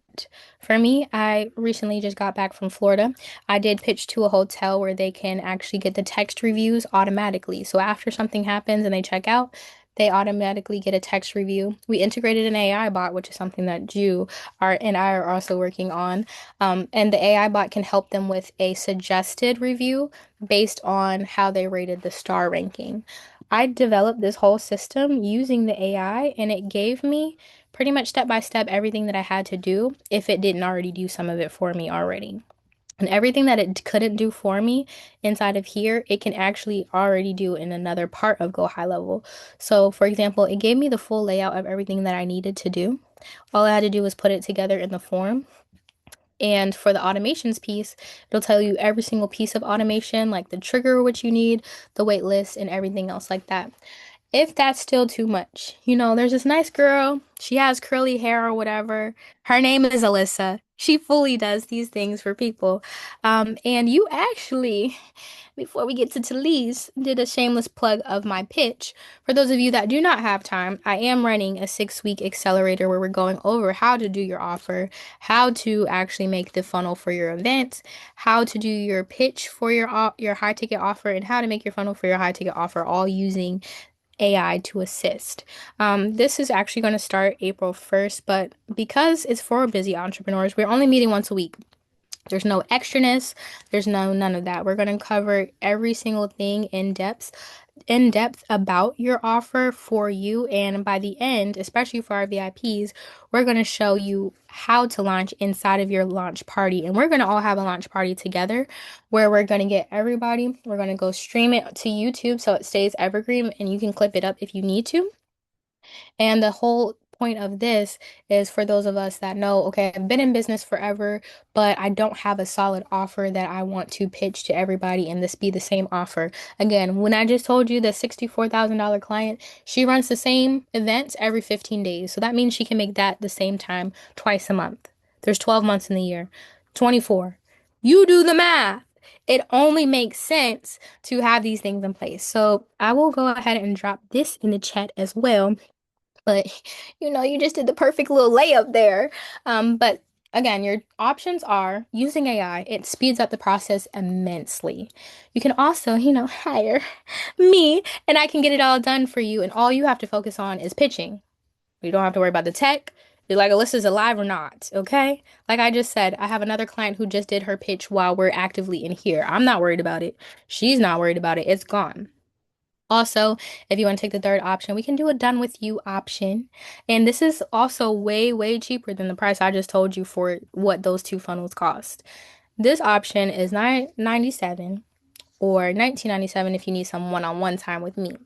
A: for me, I recently just got back from Florida. I did pitch to a hotel where they can actually get the text reviews automatically. So after something happens and they check out, they automatically get a text review. We integrated an AI bot, which is something that you are and I are also working on. And the AI bot can help them with a suggested review based on how they rated the star ranking. I developed this whole system using the AI, and it gave me pretty much step by step everything that I had to do if it didn't already do some of it for me already. And everything that it couldn't do for me inside of here, it can actually already do in another part of Gohighlevel. So, for example, it gave me the full layout of everything that I needed to do. All I had to do was put it together in the form. And for the automations piece, it'll tell you every single piece of automation, like the trigger which you need, the wait list, and everything else like that. If that's still too much, there's this nice girl. She has curly hair or whatever. Her name is Alyssa. She fully does these things for people. And you actually before we get to Talise, did a shameless plug of my pitch. For those of you that do not have time, I am running a 6-week accelerator where we're going over how to do your offer, how to actually make the funnel for your events, how to do your pitch for your high ticket offer, and how to make your funnel for your high ticket offer, all using AI to assist. This is actually going to start April 1st, but because it's for busy entrepreneurs, we're only meeting once a week. There's no extraness. There's none of that. We're going to cover every single thing in depth about your offer for you. And by the end, especially for our VIPs, we're going to show you how to launch inside of your launch party. And we're going to all have a launch party together where we're going to get everybody. We're going to go stream it to YouTube so it stays evergreen and you can clip it up if you need to. And the whole point of this is for those of us that know, okay, I've been in business forever, but I don't have a solid offer that I want to pitch to everybody and this be the same offer. Again, when I just told you the $64,000 client, she runs the same events every 15 days. So that means she can make that the same time twice a month. There's 12 months in the year, 24. You do the math. It only makes sense to have these things in place. So I will go ahead and drop this in the chat as well, but you just did the perfect little layup there. But again, your options are using AI. It speeds up the process immensely. You can also, hire me and I can get it all done for you. And all you have to focus on is pitching. You don't have to worry about the tech. You're like, Alyssa's alive or not, okay? Like I just said, I have another client who just did her pitch while we're actively in here. I'm not worried about it. She's not worried about it. It's gone. Also, if you want to take the third option, we can do a done with you option. And this is also way, way cheaper than the price I just told you for what those two funnels cost. This option is $9.97 or $19.97 if you need some one-on-one time with me.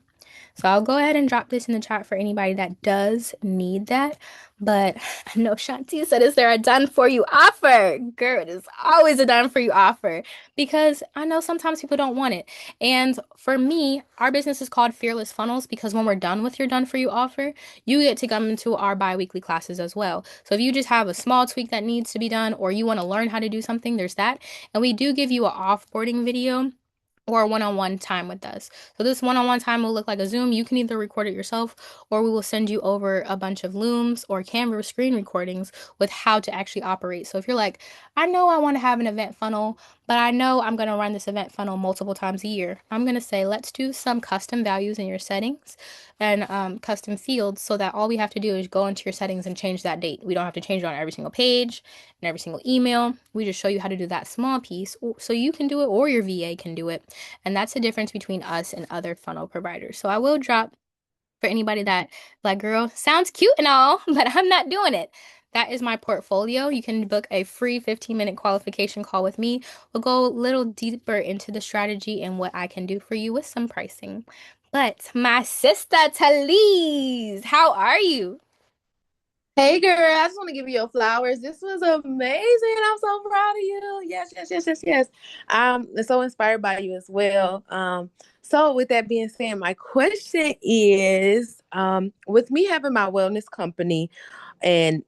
A: So I'll go ahead and drop this in the chat for anybody that does need that. But I know Shanti said, is there a done for you offer? Girl, it is always a done for you offer because I know sometimes people don't want it. And for me, our business is called Fearless Funnels because when we're done with your done for you offer, you get to come into our bi-weekly classes as well. So if you just have a small tweak that needs to be done or you want to learn how to do something, there's that. And we do give you an offboarding video or one-on-one time with us. So this one-on-one time will look like a Zoom. You can either record it yourself or we will send you over a bunch of Looms or Canva screen recordings with how to actually operate. So if you're like, I know I want to have an event funnel, but I know I'm going to run this event funnel multiple times a year. I'm going to say, let's do some custom values in your settings and custom fields so that all we have to do is go into your settings and change that date. We don't have to change it on every single page and every single email. We just show you how to do that small piece so you can do it or your VA can do it. And that's the difference between us and other funnel providers. So I will drop for anybody that, like, girl, sounds cute and all, but I'm not doing it. That is my portfolio. You can book a free 15-minute qualification call with me. We'll go a little deeper into the strategy and what I can do for you with some pricing. But my sister Talise, how are you?
H: Hey girl, I just want to give you your flowers. This was amazing. I'm so proud of you. Yes, yes, yes, yes, yes. I'm so inspired by you as well. So with that being said, my question is, with me having my wellness company and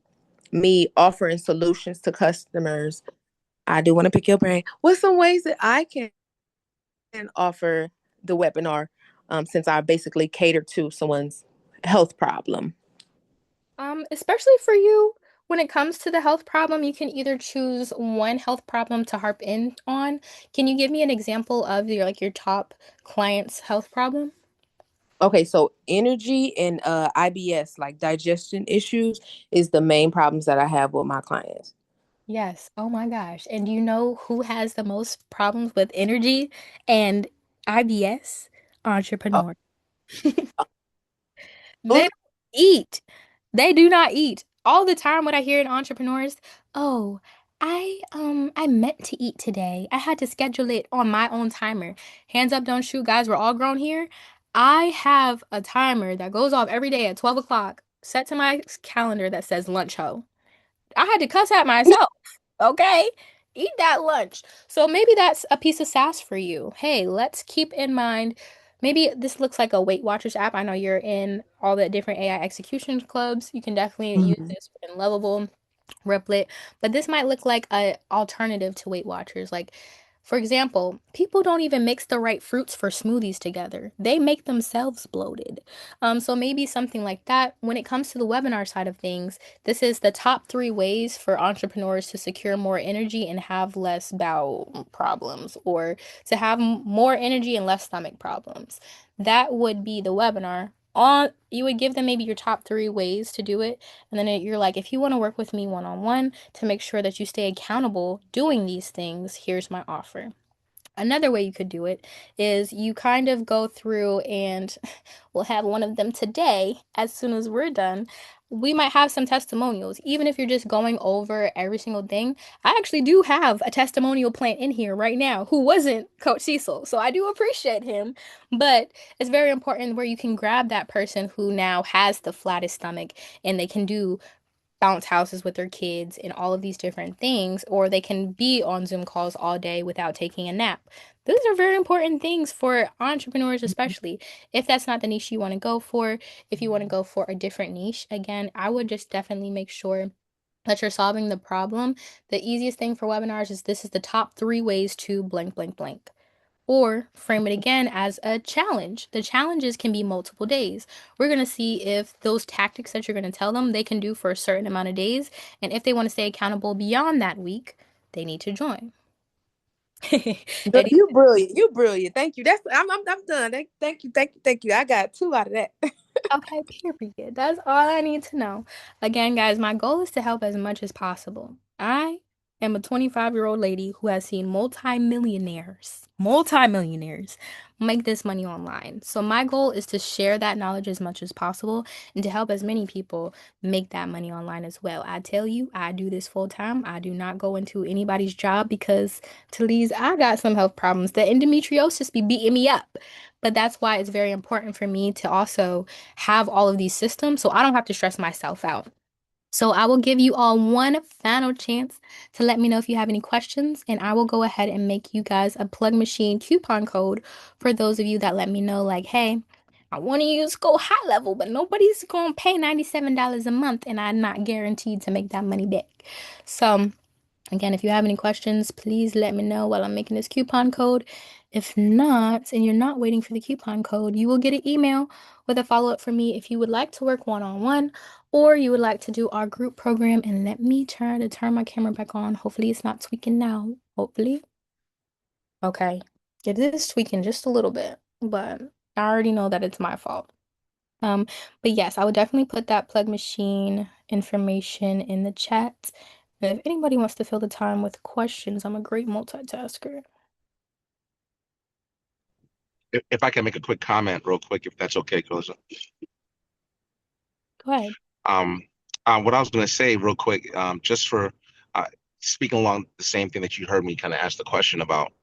H: me offering solutions to customers, I do want to pick your brain. What's some ways that I can offer the webinar, since I basically cater to someone's health problem?
A: Especially for you, when it comes to the health problem, you can either choose one health problem to harp in on. Can you give me an example of your top client's health problem?
H: Okay, so energy and IBS, like digestion issues, is the main problems that I have with my clients.
A: Yes. Oh my gosh. And do you know who has the most problems with energy and IBS?
H: Uh,
A: Entrepreneur. They
H: oh,
A: don't eat. They do not eat. All the time what I hear in entrepreneurs, oh, I meant to eat today. I had to schedule it on my own timer. Hands up, don't shoot, guys. We're all grown here. I have a timer that goes off every day at 12 o'clock, set to my calendar that says lunch ho. I had to cuss at myself. Okay? Eat that lunch. So maybe that's a piece of sass for you. Hey, let's keep in mind, maybe this looks like a Weight Watchers app. I know you're in all the different AI execution clubs. You can definitely use
H: mhm.
A: this in Lovable. Replit, but this might look like a alternative to Weight Watchers. Like, for example, people don't even mix the right fruits for smoothies together. They make themselves bloated. So maybe something like that. When it comes to the webinar side of things, this is the top 3 ways for entrepreneurs to secure more energy and have less bowel problems, or to have more energy and less stomach problems. That would be the webinar. On you would give them maybe your top 3 ways to do it, and then you're like, if you want to work with me one-on-one to make sure that you stay accountable doing these things, here's my offer. Another way you could do it is you kind of go through and we'll have one of them today as soon as we're done. We might have some testimonials, even if you're just going over every single thing. I actually do have a testimonial plant in here right now who wasn't Coach Cecil, so I do appreciate him. But it's very important where you can grab that person who now has the flattest stomach and they can do bounce houses with their kids and all of these different things, or they can be on Zoom calls all day without taking a nap. Those are very important things for entrepreneurs, especially if that's not the niche you want to go for. If you want to go for a different niche, again, I would just definitely make sure that you're solving the problem. The easiest thing for webinars is this is the top 3 ways to blank, blank, blank. Or frame it again as a challenge. The challenges can be multiple days. We're going to see if those tactics that you're going to tell them they can do for a certain amount of days. And if they want to stay accountable beyond that week, they need to join.
H: Girl,
A: Eddie,
H: you brilliant. You brilliant. Thank you. I'm done. Thank you. Thank you. Thank you. I got 2 out of that.
A: okay, period. That's all I need to know. Again, guys, my goal is to help as much as possible. I am a 25-year-old lady who has seen multimillionaires make this money online. So my goal is to share that knowledge as much as possible and to help as many people make that money online as well. I tell you, I do this full time. I do not go into anybody's job because, Talise, I got some health problems. The endometriosis be beating me up. But that's why it's very important for me to also have all of these systems so I don't have to stress myself out. So I will give you all one final chance to let me know if you have any questions, and I will go ahead and make you guys a plug machine coupon code for those of you that let me know, like, hey, I want to use Gohighlevel, but nobody's going to pay $97 a month, and I'm not guaranteed to make that money back. So again, if you have any questions, please let me know while I'm making this coupon code. If not, and you're not waiting for the coupon code, you will get an email with a follow-up from me if you would like to work one-on-one or you would like to do our group program. And let me try to turn my camera back on. Hopefully it's not tweaking now. Hopefully. Okay. It is tweaking just a little bit, but I already know that it's my fault. Um, but yes, I would definitely put that plug machine information in the chat. And if anybody wants to fill the time with questions, I'm a great multitasker.
G: If I can make a quick comment real quick, if that's okay, Koza.
A: Go ahead.
G: Um, what I was going to say real quick, just for uh, speaking along the same thing that you heard me kind of ask the question about,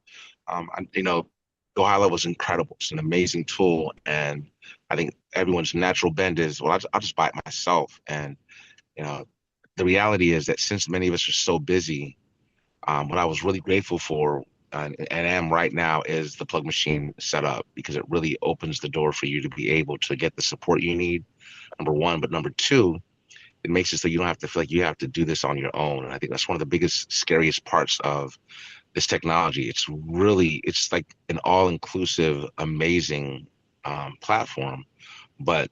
G: you know, Go High Level is incredible. It's an amazing tool, and I think everyone's natural bend is, well, I'll just buy it myself. And you know, the reality is that since many of us are so busy, what I was really grateful for and am right now is the plug machine setup because it really opens the door for you to be able to get the support you need. Number one, but number two, it makes it so you don't have to feel like you have to do this on your own. And I think that's one of the biggest, scariest parts of this technology. It's like an all-inclusive, amazing platform, but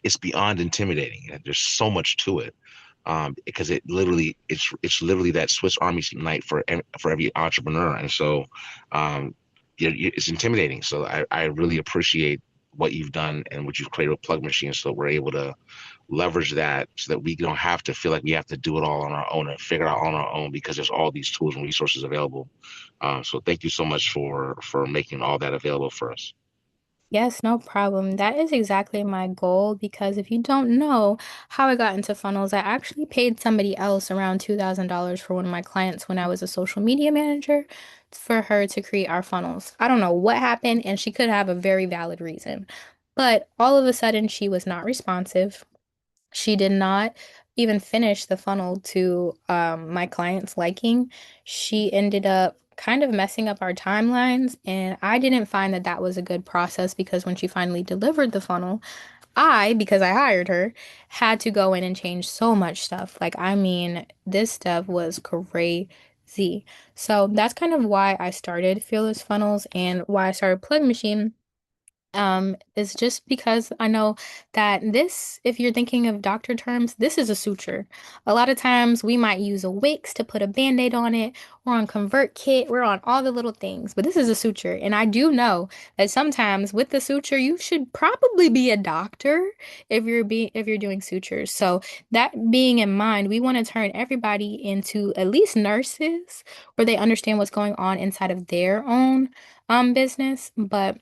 G: it's beyond intimidating. There's so much to it because it's literally that Swiss Army knife for every entrepreneur, and so it's intimidating. So I really appreciate what you've done and what you've created with Plug Machine, so we're able to leverage that so that we don't have to feel like we have to do it all on our own and figure it out on our own because there's all these tools and resources available. So thank you so much for making all that available for us.
A: Yes, no problem. That is exactly my goal because if you don't know how I got into funnels, I actually paid somebody else around $2,000 for one of my clients when I was a social media manager for her to create our funnels. I don't know what happened, and she could have a very valid reason. But all of a sudden, she was not responsive. She did not even finish the funnel to my client's liking. She ended up kind of messing up our timelines, and I didn't find that that was a good process because when she finally delivered the funnel, because I hired her, had to go in and change so much stuff. Like, I mean, this stuff was crazy. So that's kind of why I started Fearless Funnels and why I started Plug Machine is just because I know that this, if you're thinking of doctor terms, this is a suture. A lot of times we might use a Wix to put a band-aid on it, or on ConvertKit, we're on all the little things, but this is a suture. And I do know that sometimes with the suture, you should probably be a doctor if you're doing sutures. So that being in mind, we want to turn everybody into at least nurses where they understand what's going on inside of their own business. But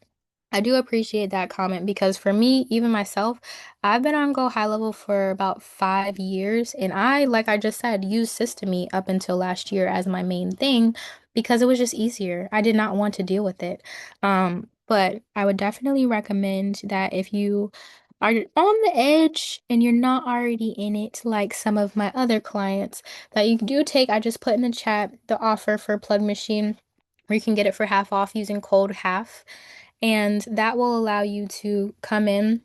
A: I do appreciate that comment because for me, even myself, I've been on Gohighlevel for about 5 years, and I, like I just said, used Systeme up until last year as my main thing because it was just easier. I did not want to deal with it. But I would definitely recommend that if you are on the edge and you're not already in it, like some of my other clients, that you do take, I just put in the chat the offer for Plug Machine where you can get it for half off using code half, and that will allow you to come in.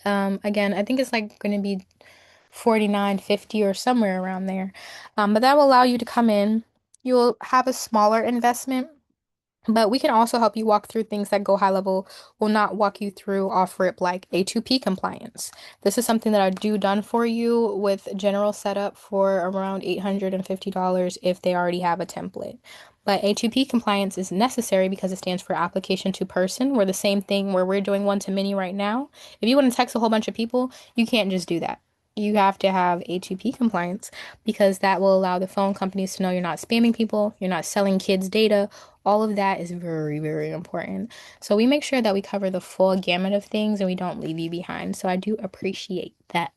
A: Again, I think it's like going to be 49.50 or somewhere around there. But that will allow you to come in. You'll have a smaller investment, but we can also help you walk through things that Gohighlevel will not walk you through off rip, like A2P compliance. This is something that I do done for you with general setup for around $850 if they already have a template. But A2P compliance is necessary because it stands for application to person. We're the same thing where we're doing one to many right now. If you want to text a whole bunch of people, you can't just do that. You have to have A2P compliance because that will allow the phone companies to know you're not spamming people, you're not selling kids' data. All of that is very, very important. So we make sure that we cover the full gamut of things and we don't leave you behind. So I do appreciate that.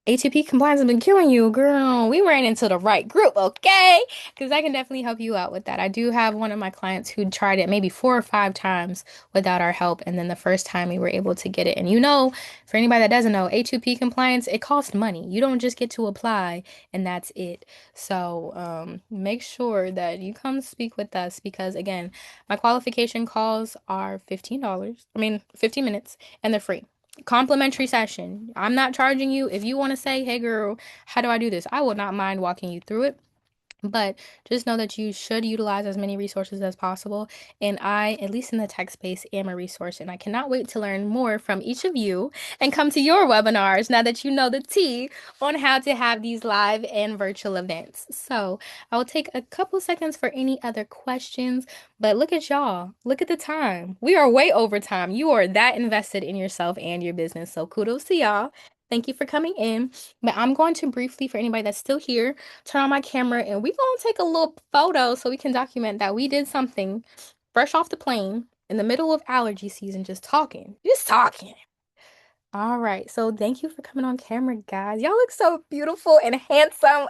A: ATP compliance has been killing you, girl. We ran into the right group, okay? Because I can definitely help you out with that. I do have one of my clients who tried it maybe 4 or 5 times without our help. And then the first time we were able to get it. And you know, for anybody that doesn't know, A2P compliance, it costs money. You don't just get to apply and that's it. So make sure that you come speak with us because, again, my qualification calls are $15. 15 minutes, and they're free. Complimentary session. I'm not charging you. If you want to say, hey girl, how do I do this? I will not mind walking you through it. But just know that you should utilize as many resources as possible. And I, at least in the tech space, am a resource. And I cannot wait to learn more from each of you and come to your webinars now that you know the tea on how to have these live and virtual events. So I will take a couple seconds for any other questions. But look at y'all. Look at the time. We are way over time. You are that invested in yourself and your business. So kudos to y'all. Thank you for coming in. But I'm going to briefly, for anybody that's still here, turn on my camera and we gonna take a little photo so we can document that we did something fresh off the plane in the middle of allergy season, just talking. Just talking. All right. So thank you for coming on camera, guys. Y'all look so beautiful and handsome.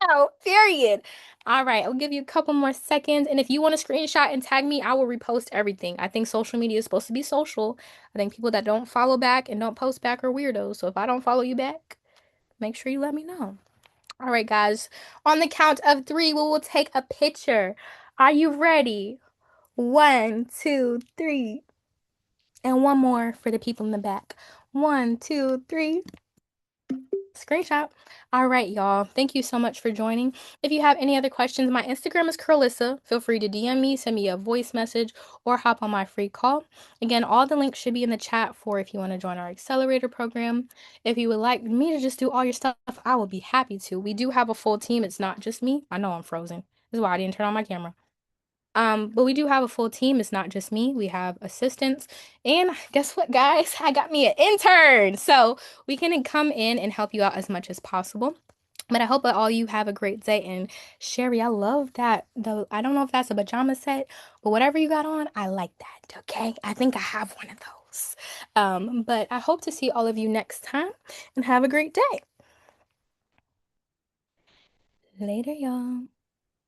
A: Oh, period. All right, I'll give you a couple more seconds. And if you want to screenshot and tag me, I will repost everything. I think social media is supposed to be social. I think people that don't follow back and don't post back are weirdos. So if I don't follow you back, make sure you let me know. All right, guys. On the count of three, we will take a picture. Are you ready? 1, 2, 3. And one more for the people in the back. 1, 2, 3. Screenshot. All right, y'all. Thank you so much for joining. If you have any other questions, my Instagram is Carlissa. Feel free to DM me, send me a voice message, or hop on my free call. Again, all the links should be in the chat for if you want to join our accelerator program. If you would like me to just do all your stuff, I will be happy to. We do have a full team. It's not just me. I know I'm frozen. This is why I didn't turn on my camera. But we do have a full team. It's not just me. We have assistants. And guess what, guys? I got me an intern. So we can come in and help you out as much as possible. But I hope that all you have a great day. And Sherry, I love that. I don't know if that's a pajama set, but whatever you got on, I like that. Okay. I think I have one of those. But I hope to see all of you next time and have a great day. Later, y'all.